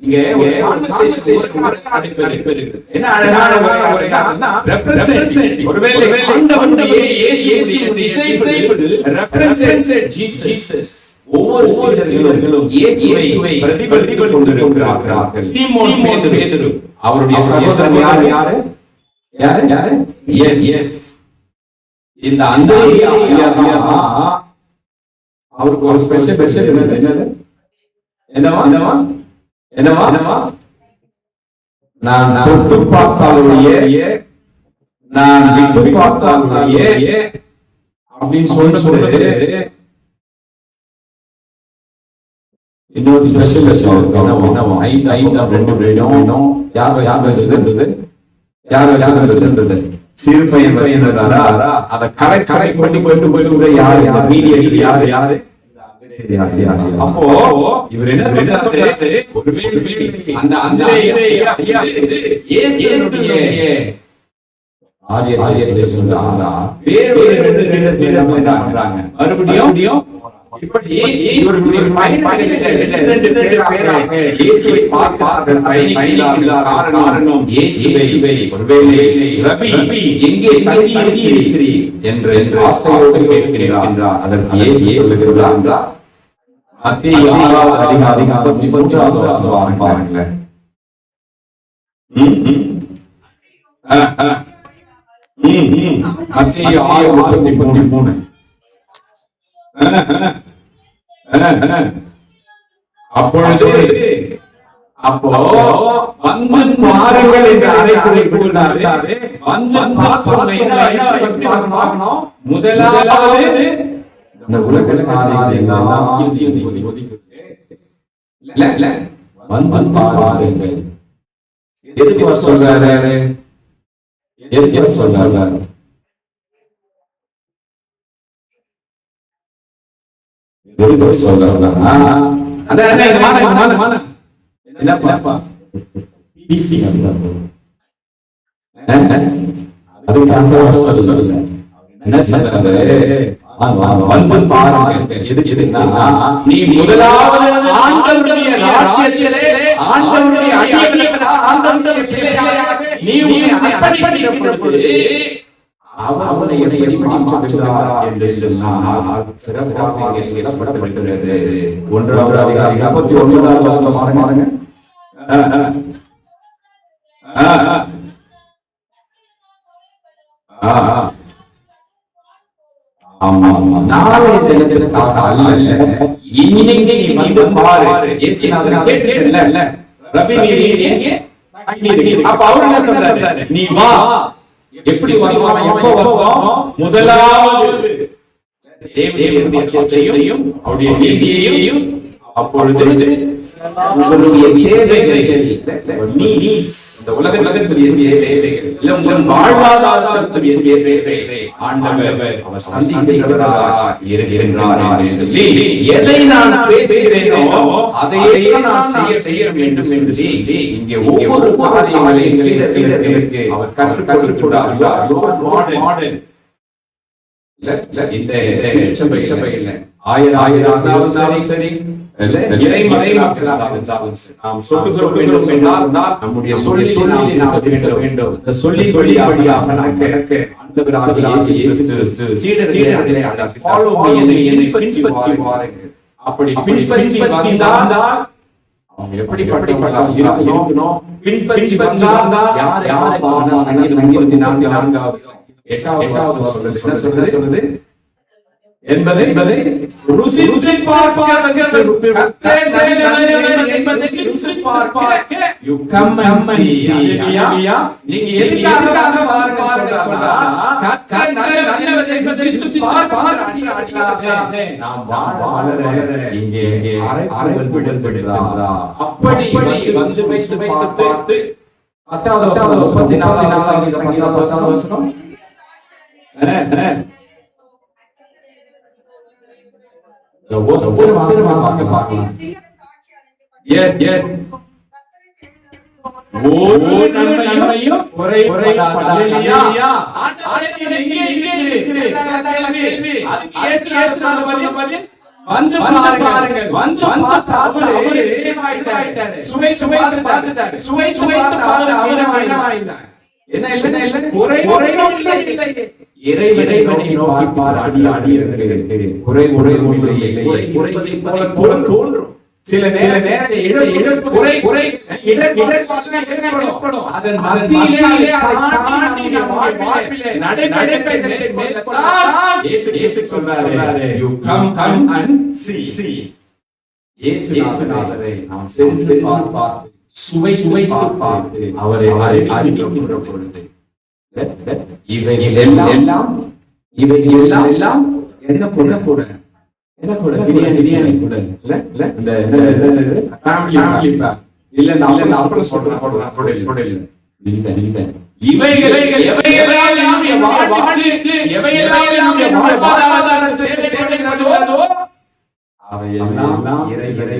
இங்க ஒரு கான்வர்சேஷன் நடக்கிறது. என்ன அழகான உரையாடல்னா ரெப்ரசன்ட். ஒருவேளை ஆண்டவருடைய இயேசுவின் டிசைபிள் ரெப்ரசன்ட் ஜீசஸ். ஒவ்வொரு சீடர்களும் இயேசுவை பிரதிபலித்துக் கொண்டிருக்கிறார்கள். சீமோன் பேதுரு அவருடைய சகோதரன் யாரு? எஸ். இந்த அந்திரேயா அவருக்கு ஒரு ஸ்பெஷல் என்னது? என்னவா நான் தொட்டு பார்த்தாலுடைய நான் விட்டு பார்த்தாலுடைய அப்படின்னு சொல்றது இன்னொரு ஸ்பெஷல் ரெண்டு வேணும் யார் வச்சிருந்தது சிறு பையன் வச்சிருந்தாரா அதை கரை பண்ணி போயிட்டு யாரு யாரு அப்போ இவர் என்ன பண்றாரு ஒருவேளை அந்த மறுபடியும் இப்படி காரணம் இயேசுவை ஒருவேளை ரபி எங்கே தங்கி இருக்கிறீர் என்று ஆசையோடு கேட்கிறார். அதற்கு இயேசு சொல்கிறார் மத்தேயு 6வது அதிகாரம் 33வது வசனம் பாருங்களேன். மத்தேயு 6:33 அப்போ வந்து பாருங்கள் என்று அழைக்கிறாரு. வந்து பார்க்கணும். முதலாவது இந்த உலகத்துல வந்து பாருங்கள். எதுக்கு சொல்றாரு? நீ முதலாவது ஆண்டவருடைய ராஜ்யத்திலே ஆண்டவருடைய ஆண்டவருடைய பிள்ளையாக நீ உன்னை அர்ப்பணிக்கிற பொழுது அவனை எப்படி மாற்றுகிறார் என்று சொன்னால் சிறப்பாக இங்கே சொல்லப்பட்டிருக்கிறது. 1வது அதிகாரம் 49வது வசனம் பாருங்க. நாளைய தினத்திற்காக அல்ல, இன்னைக்கு நீ வந்து பாரு. கேட்டல ரபி அப்ப அவர் என்ன சொல்றாரு? நீ வா. எப்படி வருவான்? எப்போ வருவான்? முதலாவது தேவனுடைய ராஜ்யத்தையும் அவருடைய நீதியையும், அப்பொழுது உங்களுடைய தேவைகள் இந்த உலகத்திற்கு தேவைகள் இல்ல உங்கள் வாழ்வாதாரத்திற்கு தேவைகளை ஆண்டவர் அவர் சந்திக்கிறவராக இருக்கிறார் என்று சொல்லி எதை நான் பேசுகிறேனோ அதையே நான் செய்ய வேண்டும் என்று சொல்லி இங்கே ஒவ்வொரு காரியங்களையும் செய்ததற்கு அவர் கற்றுக்கொடுக்கிறார். மாடல் இந்த சபை இல்ல, ஆயிரம் சரி நாம் சொல்லுகிறோம் என்றால் நம்முடைய சொல்லி நாம் இருக்க வேண்டும். சொல்லி ஆண்டவராகிய இயேசு கிறிஸ்து சீடர்களை ஃபாலோ பண்ணி என்னை பின்பற்றி வாருங்கள். அப்படி பின்பற்றி வந்தால் அவங்க எப்படிப்பட்டவர்களாக இருக்கணும்? பின்பற்றி வந்தால் யாருக்கான சங்கீதம் 8வது சொல்லுது என்பதை ருசி பார்ப்பார்கள். நீங்க எதுக்காக பாருங்க சொன்னா நாம் வளர இங்கே அறைகள் விடுகிறாரா? அப்படி வந்து வைத்து 10வது வசனம் 34வது சங்கீதம் 10வது வசனம் ஒவ்வொரு மாசம் பார்க்கலாம். ஒவ்வொரு நன்மையும் குறைபடாதேயா. வந்து பாருங்கள். வந்து சுவை பார்த்துட்டாரு. சுவை என்ன இல்ல குறை இறைவனை நோக்கி பாராடியாடியவர்களுக்கு குறை தோன்றும். சில நேரம் குறை ஏற்படும். அதன் மத்தியிலே இயேசு சொல்றாரு, you come and see. இயேசுநாதரை நாம் சென்று பார்த்து சுவை பார்த்து அவரை அறிவிக்கின்ற பொழுது இவைகள் எல்லாம் என்ன கூட பிரியாணி கூட இல்ல இந்த ஃபேமிலி இல்ல நான் அப்பளம் சொல்றேன் இல்ல எவையெல்லாம் என் வாழ்க்கைக்கு எவையெல்லாம் என் வாழ்வாதாரத்துக்கு தேவையானதோ அவையெல்லாம் இறைவரை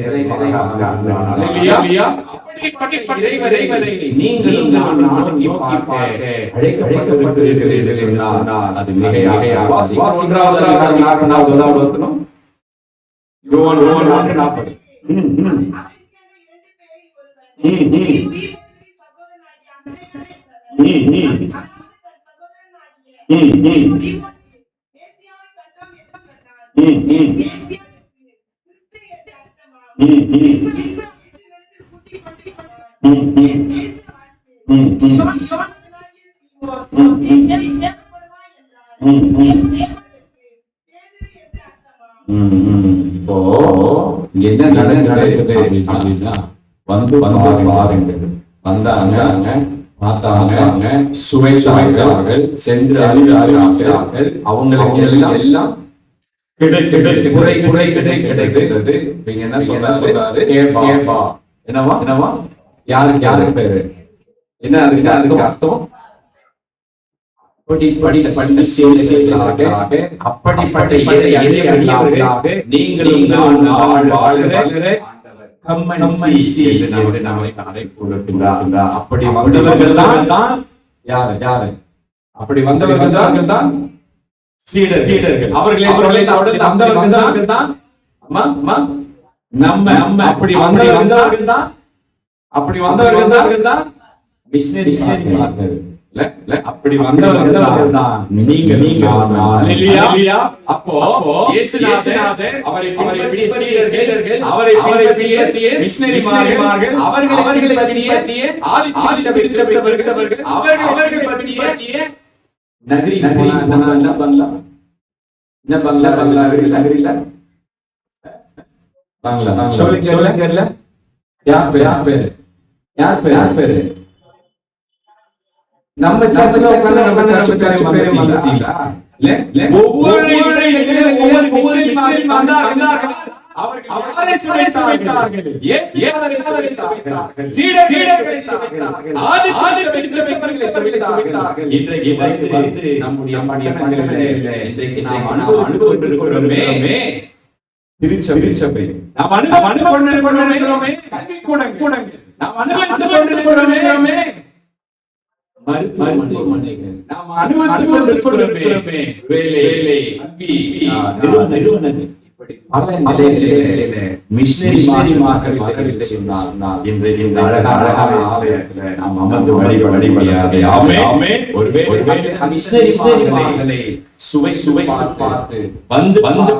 நீங்கள் நோக்கி பார்க்க அழைக்கப்பட்டிருக்கிறீர்கள் சொன்னால் அது மிகையாக வசனம் யோவான் 4:40. இப்போ என்ன நடக்குது அப்படின்னா வந்து பாருங்கள் வந்தாங்க பார்த்தாங்க சுவைத்தார்கள் சென்று அறிவிக்கிறார்கள் அவங்களுக்கு எல்லாம் குறை கிடைக்கிறது. நீங்க என்ன சொல்றாரு என்னவா யாருக்கு பேரு என்ன அதுக்கு அர்த்தம் அப்படிப்பட்ட நீங்களும் அப்படி வந்தவர்கள் தான் யாரு அப்படி வந்தவர்கள் தான் சீடர்கள் அவர்களை வந்தவர்கள் தான் நம்ம அப்படி வந்தவர்கள் தான் மிஷனரிமார்கள் அப்படி வந்தவர்கள் தான் நீங்க அப்போ இயேசுநாதர் அவரை பின்பற்றிய மிஷனரிமார்கள் அவர்களை பற்றிய ஆதிச்சபைத்தவர்கள் அவர்களை பற்றிய நகரி என்ன பண்ணலாம் சொல்லுங்க யார் பேரு நம்ம சர்ச் பேரு திருச்சபை நாம் அனுபவம் மருத்துவமனைகள் நாம் அனுபவித்துக் கொண்டிருக்கிறோமே வேலை நிறுவனங்கள் இப்படி பல நிலைகளிலே மிஷனரிமார்கள் வரவில்லை சொன்னால் இன்றைக்கு இந்த அழகான ஆலயத்துல நாம் அமர்ந்து வழிபடியாக ஒருவேளை மிஷனரிமார்களை சுவை பார்த்து வந்து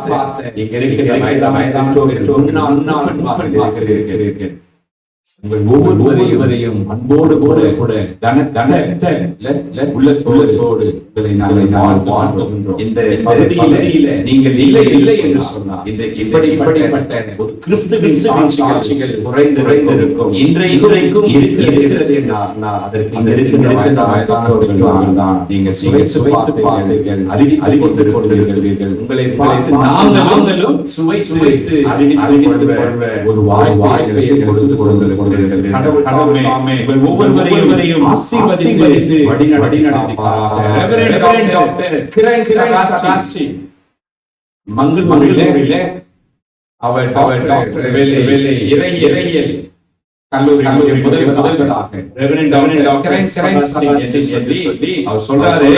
பார்த்த இங்க இருக்கிற வயதானவர்கள் இருக்கிறீர்கள். உங்கள் ஒவ்வொருவரையும் அன்போடு கூட உள்ளத்தோடு நாங்கள் வாழ்கின்றோம். இந்த பகுதியில நீங்கள் இல்லை என்று சொன்னால் இன்றைக்கு இப்படிப்பட்ட ஒரு கிறிஸ்துவின் சாட்சிகள் குறைந்திருக்கும். இன்றைக்கும் இருக்கிறது என்றால் அதற்கு வயதானவர்கள் தான் நீங்கள் சுவைத்து அறிவித்துக் உங்களை நாங்களும் சுவைத்து அறிவித்து ஒரு வாய்ப்பை கொடுத்து கொண்டிருக்கிறோம். ஒவ்வொருவரையும் ஆசீர்வதித்து மங்களூரிலே அவர் இறையியல் கல்லூரி முதல்வராக சொல்லி அவர் சொல்றாரு,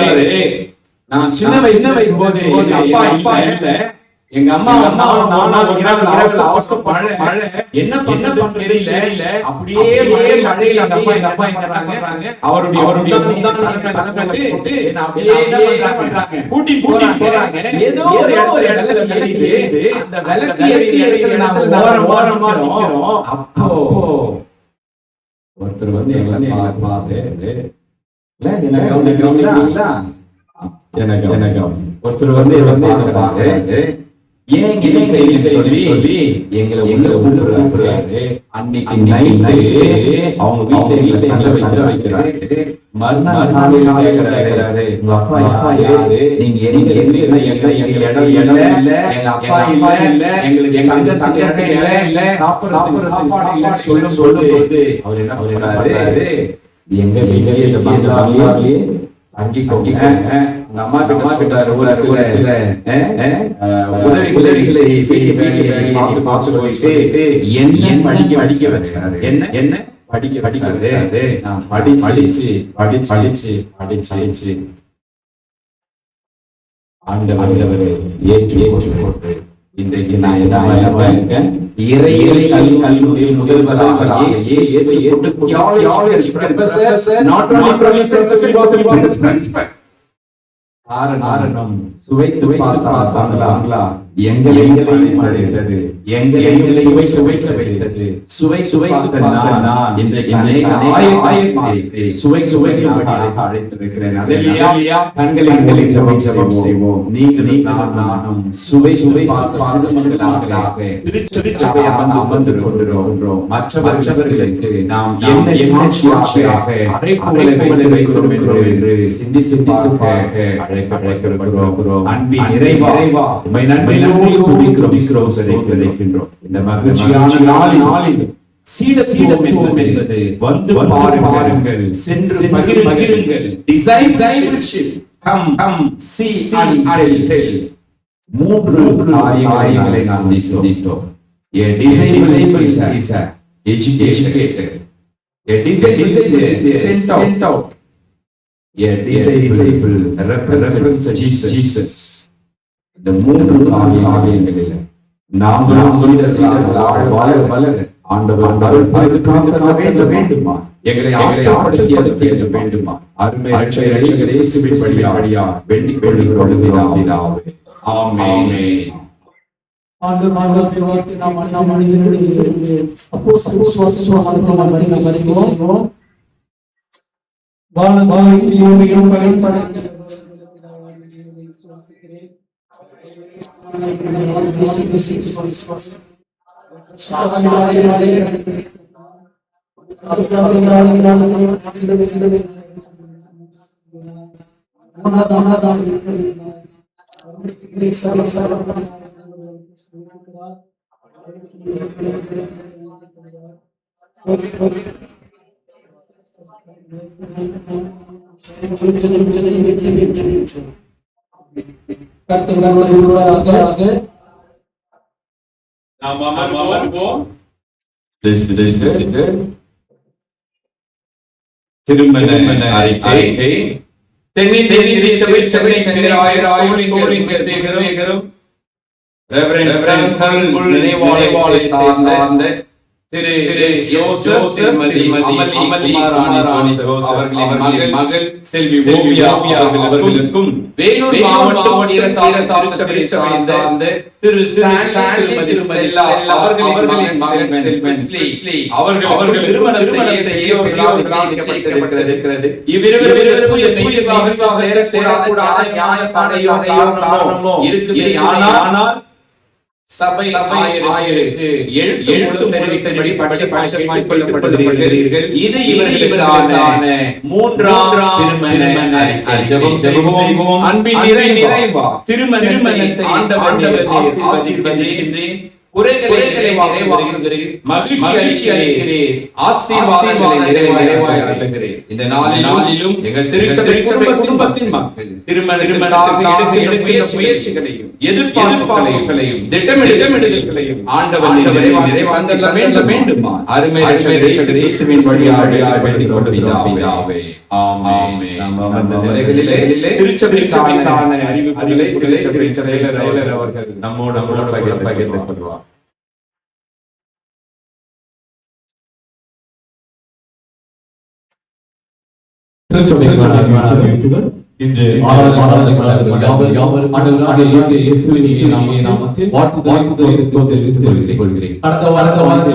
நான் சின்ன வயசு போது அப்பா இல்ல, எங்க அம்மா என்ன பண்றது இல்ல அப்படியே மழையில அப்பா அவருடைய கூட்டி போறாங்க. ஏதோ ஒரு இடத்துல அந்த விளக்கு ஓரமா நிக்கிறோம். அப்போ ஒருத்தர் வந்து ஒருத்தர் வந்து ஏன் சொல்லி எங்களை கூப்பிடுறாரு. அன்னைக்கு நைட்டு அவங்க வீட்டுல தங்க வைக்கிறாரு. மறுநாள் காலையில கேக்குறாரு, உங்க அப்பா யாரு? நீங்க எங்க இடம் இல்ல, எங்க அப்பா இல்ல, எங்களுக்கு தங்க இல்ல, சாப்பாடு சொல்லும்போது அவர் என்ன பண்றாரு, எங்க வீட்லயே இந்த பங்களாவிலேயே தங்கிக்கோங்க. உங்க அம்மா கிட்ட ஒரு சில உதவிகளை செய்ய வேண்டிய பார்த்து போயிட்டு என்ன படிக்க வச்சாரு. என்ன படிக்கிறது நான் படிச்சு ஆண்டவர் ஏற்றி போட்டு இன்றைக்கு நான் என்ன கல்லூரியில் முதல்வராக காரணம் சுவைத்து பார்த்தாங்களா எங்களையும் அழைத்தது, எங்களையும் சுவைக்க வைத்தது. சுவைத்து நான் இன்றைக்கு சுவைக்கும்படியாக அழைத்திருக்கிறேன். கண்களின் ஜெபம் செய்வோம். நானும் சுவை பார்த்து திருச்சபையை அமர்ந்து கொண்டிருக்கிறோம். மற்றவர்களுக்கு நாம் என்ன சாட்சியாக அறைகூவலை வைக்கிறோம் என்று சிந்தித்து பார்க்க அழைக்கப்படுகிறோம். அன்பின் நிறைவா உம்மை நன்மையோடு துதிக்கிறோம். இந்த மகிழ்ச்சியான நாளில் சீடத்துவம் என்பது வந்து பாருங்கள், சென்று மகிழுங்கள். Discipleship, come see and tell. மூன்று காரியங்களை நாம் சிந்தித்தோம். A disciple is a educator. A disciple is sent out. A disciple represents Jesus. இந்த மூன்று காரியங்களில் நாம் வளர ஆண்டவர் பாதுகாக்க வேண்டுமா? எங்களை ஆட்சி வேண்டுமா? அருமை இரட்சகர் இயேசுவின் வழியாக வேண்டிக் கொள்கிறோம். ஆமென். திருமண அறிக்கை நினைவாளை சார்ந்த திரு ஜோசப் திருமதி அமலி அவர்களின் மகள் செல்வி ஓவியா அவர்களுக்கும் வேலூர் மாவட்ட சார்ந்த திரு திருமதி ஸ்டெல்லா அவர்களின் மகன் செல்வி அவர்கள் திருமணம் செய்ய நிச்சயிக்கப்பட்டிருக்கிறது. இவ்விருவரும் சேரக்கூடாத நியாய தடையோ காரணமோ இருக்குது. ஆனால் சபை ஆயருக்கு எழுத்து தெரிவித்தபடி பட்சமாக்கிக் கொள்ளப்படுகிறீர்கள். இது இவர்களுக்கான மூன்றாம் திருமண ஜெபம் செய்வோம். அன்பின் நிறைவா திருமணத்தை ஆண்டவர் ஆசீர்வதிக்கின்றேன். குறைகளை நிறைவாக்குகிறேன். மகிழ்ச்சி அளிக்கிறேன். ஆசீர்வாதங்களை நிறைவாய் அருளுகிறேன். இந்த நாளிலும் எங்கள் திருச்சபை குடும்பத்தின் மக்கள் திருமணத்திற்காக எடுக்கிற முயற்சிகளையும் எதிர்பார்ப்புகளையும் திட்டமிடுதல்களையும் ஆண்டவர் நிறைவாந்தள்ள வேண்டுமா? அருமை இயேசுவின் வழியாக வேண்டிக் கொள்கிறோம். ஆமென். நம்ம நிலைகளிலே திருச்சபைக்கான அறிவிப்புகளை திருச்சபை செயலர் அவர்கள் நம்மோடு பகிர்ந்து கொள்வார். திருச்சபைக்கான அறிவிப்புகள் இன்று யாவரும் ஆண்டவராகிய இயேசுவின் நாமத்தில் வாழ்த்துதலை தெரிவித்துக் கொள்கிறேன். கடந்த வாரம்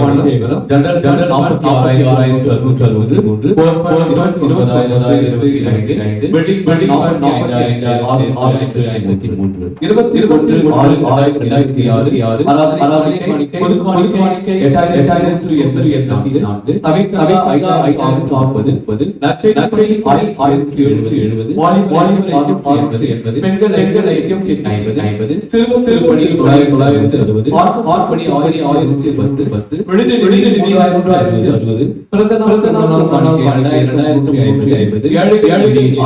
ஜெனரல் 46,663 வெட்டிங் 45,653 21/6/2006 ஆராதனை பொது காணிக்கை 8,884 சபை 5,540 நற்செய்தி 1,070 என்பது பெண்கள் ஐக்கியம் 50 சிறு பணி 960 ஆர்ப்பணி 1,010 விடுதலை நிதி 1,360 பிறந்த நாள் 2,550 ஏழை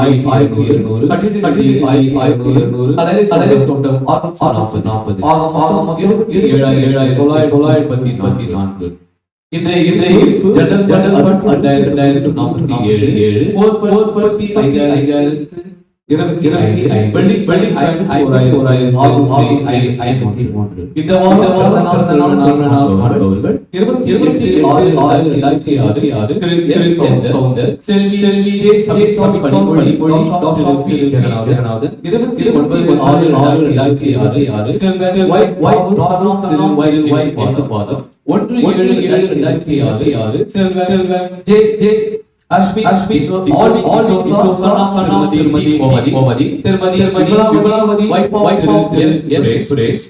1,200 கட்டிட 1,200 அலரை தோட்டம் 640 ஆகம் 7,984 இன்றைய இருப்பு ஜெனரல் 2,947 வெள்ளி 5,553 இந்த வாரம் காண்பவர்கள் 28,6,2006 திரு செல்வி ஜெகநாதன் 29,6,2006 செல்வம் 1,7,2006 செல்வம் Ashmi திருமதி சுரேஷ்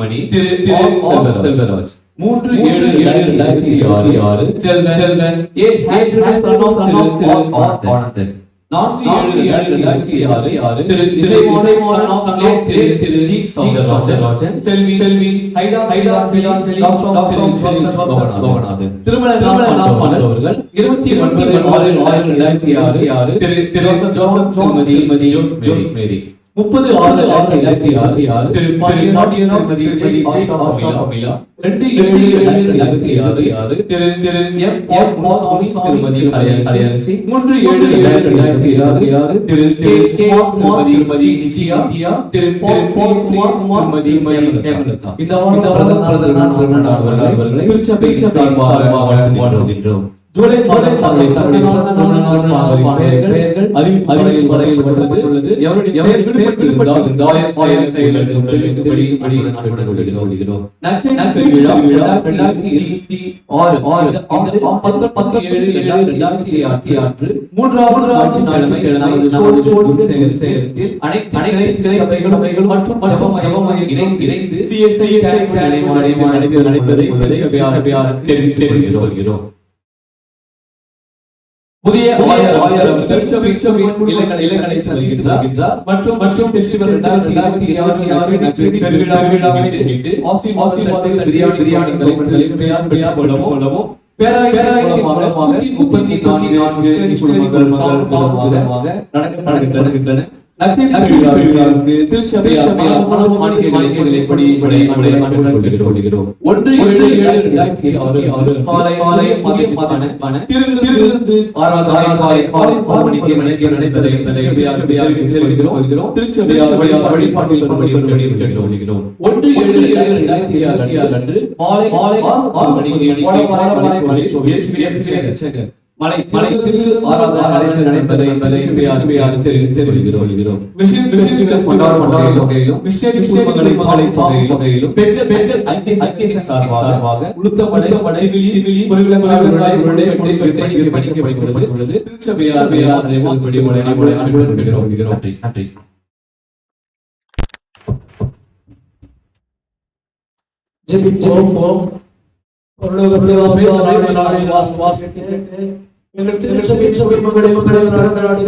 மணி செல்வராஜ் 3,7,2006 செல்வன் ஆனந்தன் 4,7,2006 திரு ஜி சௌந்தரராஜன் செல்வி திருமண அவர்கள் 29,6,2006 திரு ஜோசப் ஜோஸ் மேரி 30,6,2006 திரு பாண்டியன் 2,7,2006 திரு எம் முனுசாமி திருமதி அலையரசி 3,7,2006 திரு கே திருமதி நிஜியா திரு குமார் திருமதி ஹேமலதா இந்த வாரம் அவர்களை திருச்சபை சார்பாக வாழ்த்துகின்றோம். ஜூலை மாதம் பெயர்கள் அறிவிப்படையில் உள்ளது. எவருடைய விடுபட்டிருந்தால் இந்த ஆயர் செயலர் நற்செய்தி விழா 2026 மூன்றாவது செயலத்தில் அனைத்து சபைகள் மற்றும் இணைந்து CSI நடைபெறுவதை தெரிவித்துக் புதிய ஆயர் திருச்சபையின் இல்லங்களை செல்கின்றார் மற்றும் ஃபெஸ்டிவல் 2026 நற்செய்தி பெருவிழாவை முன்னிட்டு ஆசீர்வாதங்கள் பிரியாணிகளை கொள்ளவும் பேராயத்தின் மூலமாக 34 மூலமாக நடக்கின்றன. நற்செய்தி பெருவிழாவுக்கு திருச்சபை மாநிலங்களை கொள்கிறோம். 1,7,2006 காலை திருவிருந்து ஆராதனை காலை 6 மணிக்கு நடைபெறும் என்பதை திருச்சபையார் வழிபாட்டில் 1,7,2006 அன்று மாலை 6 மணிக்கு மலை திரு ஆராதனை நடைபெறும் என்பதை தெரிவிக்கிறோம். பெண்கள் ஐக்கிய சார்பாக உளுத்தமடை சிவிலி விற்பனைக்கப்படுகிறது. திருச்சபையார் நன்றி. ஜெபிப்போம். எங்கள் திருச்சபை மகளை கடந்த 4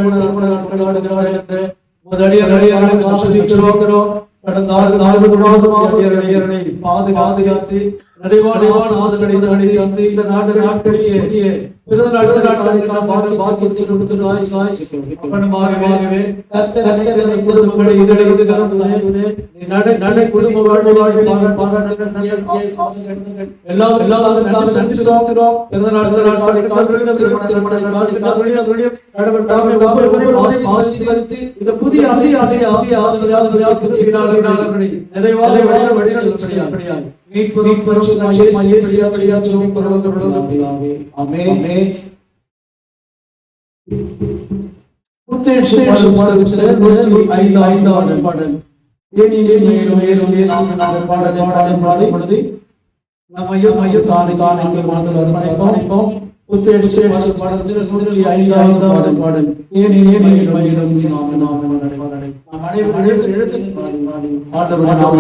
பாதுகாத்து நிறைவான ஆசீர்வாதங்களை தந்து இந்த நாட்களிலே பாக்கியத்தை கொடுத்து இந்த புதிய நிறைவாக ஐந்தாவது பாடல் பாடலை நம்மையும் காணி கவனிப்போம். ஐந்தாவது பாடல்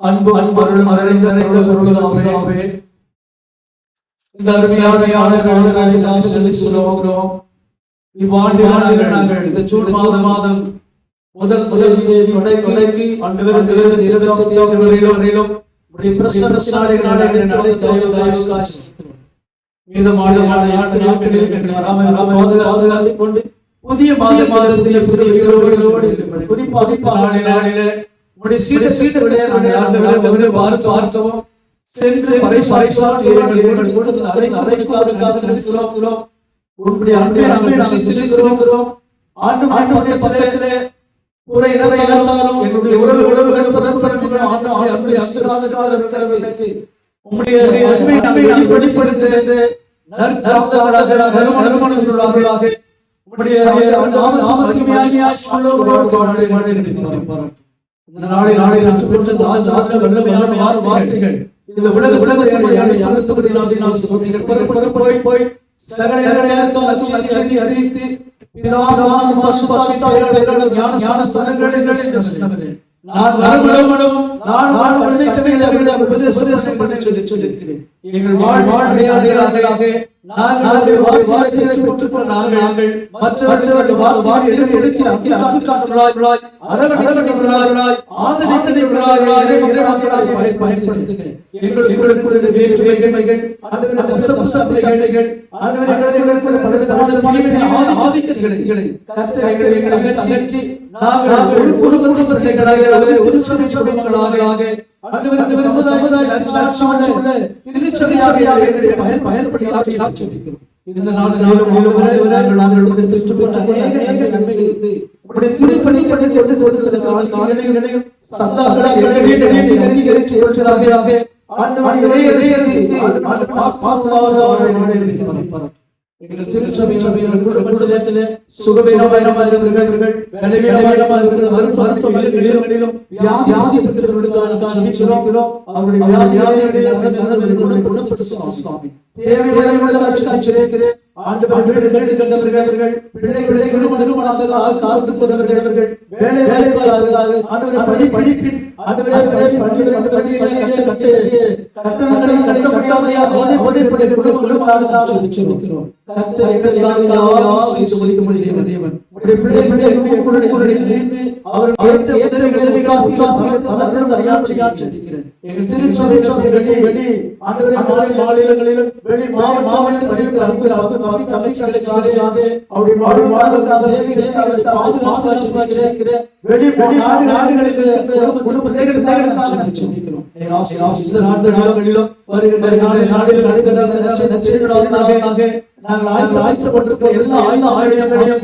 அன்பு அன்பருளும் நிறைந்த இந்த அருமையான காரியத்தை சொல்லி சொல்லுகிறோம். இவ்வாண்டில் நாங்கள் இந்த ஜூன் மாதம் முதல் தேதி தொடங்கி ஆண்டவரின் 24 வரையிலும் பாதுகாத்துக் கொண்டு புதிய பார்க்கவும் சென்று உன்னுடைய அன்பை நாங்கள் ருசித்திருக்கிறோம். ஆண்டு பக்கத்திலே குறை இருந்தாலும் என்னுடைய உறவுகள் பரம்பரை ஆண்டு அன்பை அன்பை உம்முடைய அன்பை நாங்கள் வெளிப்படுத்த நறுமணங்களாக உம்முடைய இந்த நாளில் அன்று பெற்ற வல்லமையான வார்த்தைகள் இந்த உலகத்தில் போய் சகல அறிவித்து எங்கள் திருச்சபையில் சுகவீனமாயிருக்கிறவர்கள் வியாதி பெற்றவர்களுக்காக அவருடைய தேவையான ஆண்டவர்கள் கண்டவர்கள் பிள்ளைகளை திருமணமாக காத்துக்கொண்டவர்கள் வேலை படிப்பின் மாநிலங்களிலும் வெளி மாவட்டங்களிலும் நாங்கள் ஆயத்தப்பட்டிருக்கிற எல்லா ஆயுதங்களையும்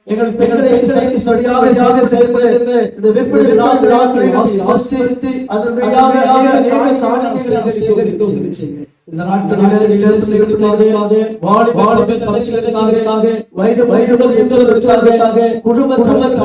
எங்கள் பெண்களை சரியாக செயல்பட இந்த விற்பனை இந்த நாட்களில் வயதுடன் என்பதற்காக குடும்பத்தில்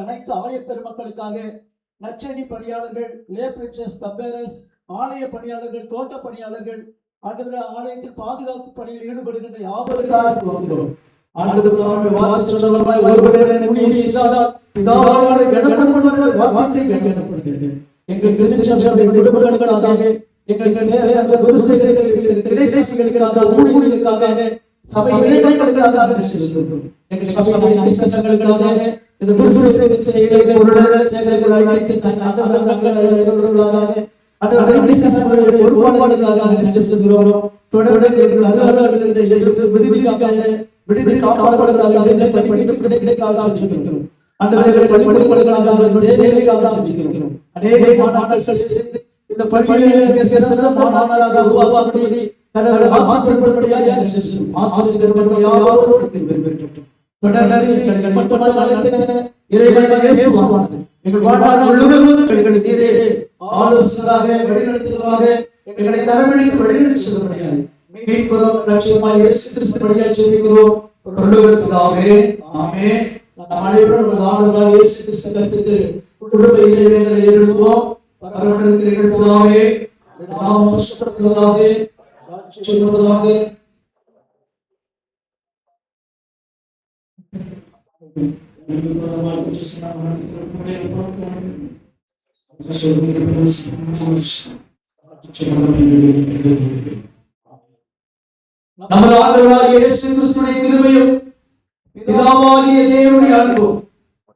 அனைத்து ஆலய பெருமக்களுக்காக நற்செய்தி பணியாளர்கள், ஆலய பணியாளர்கள், தோட்ட பணியாளர்கள், ஆலயத்தில் பாதுகாப்பு பணியில் ஈடுபடுகின்ற யாவருக்காக எங்கள் திருச்சபை குடும்பங்களுக்காக எங்கள் சபை இளைஞர்களுக்காக எங்கள் சபைகளுக்காக இந்த இந்த பள்ளியிலே சிறந்த மாணவராக உருவாக்குவதை நமது ஆண்டவராகிய இயேசு கிறிஸ்துவின் கிருபையும் பிதாவாகிய தேவனுடைய அன்பும்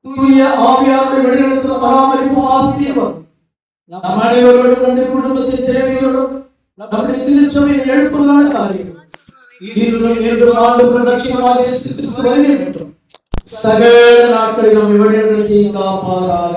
தூய ஆவியாருடைய வழிநடத்தும் பராமரிப்பும் ஆசீர்வாதம் நம் அனைவரோடும் நம்முடைய குடும்பத்தின் தேவையோடும் நம்முடைய திருச்சபையின் எழுப்புதலான காரியம் இன்றும் என்றும் ஆண்டவரின் இரட்சகராகிய இயேசு கிறிஸ்து வருகை மற்றும் சகல நாட்களில் நம்மை வழிநடத்தி காப்பாராக.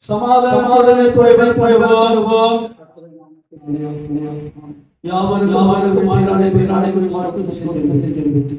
சமாதானத்துடனே போய்வோம். யாவருக்கும் தெரிவித்து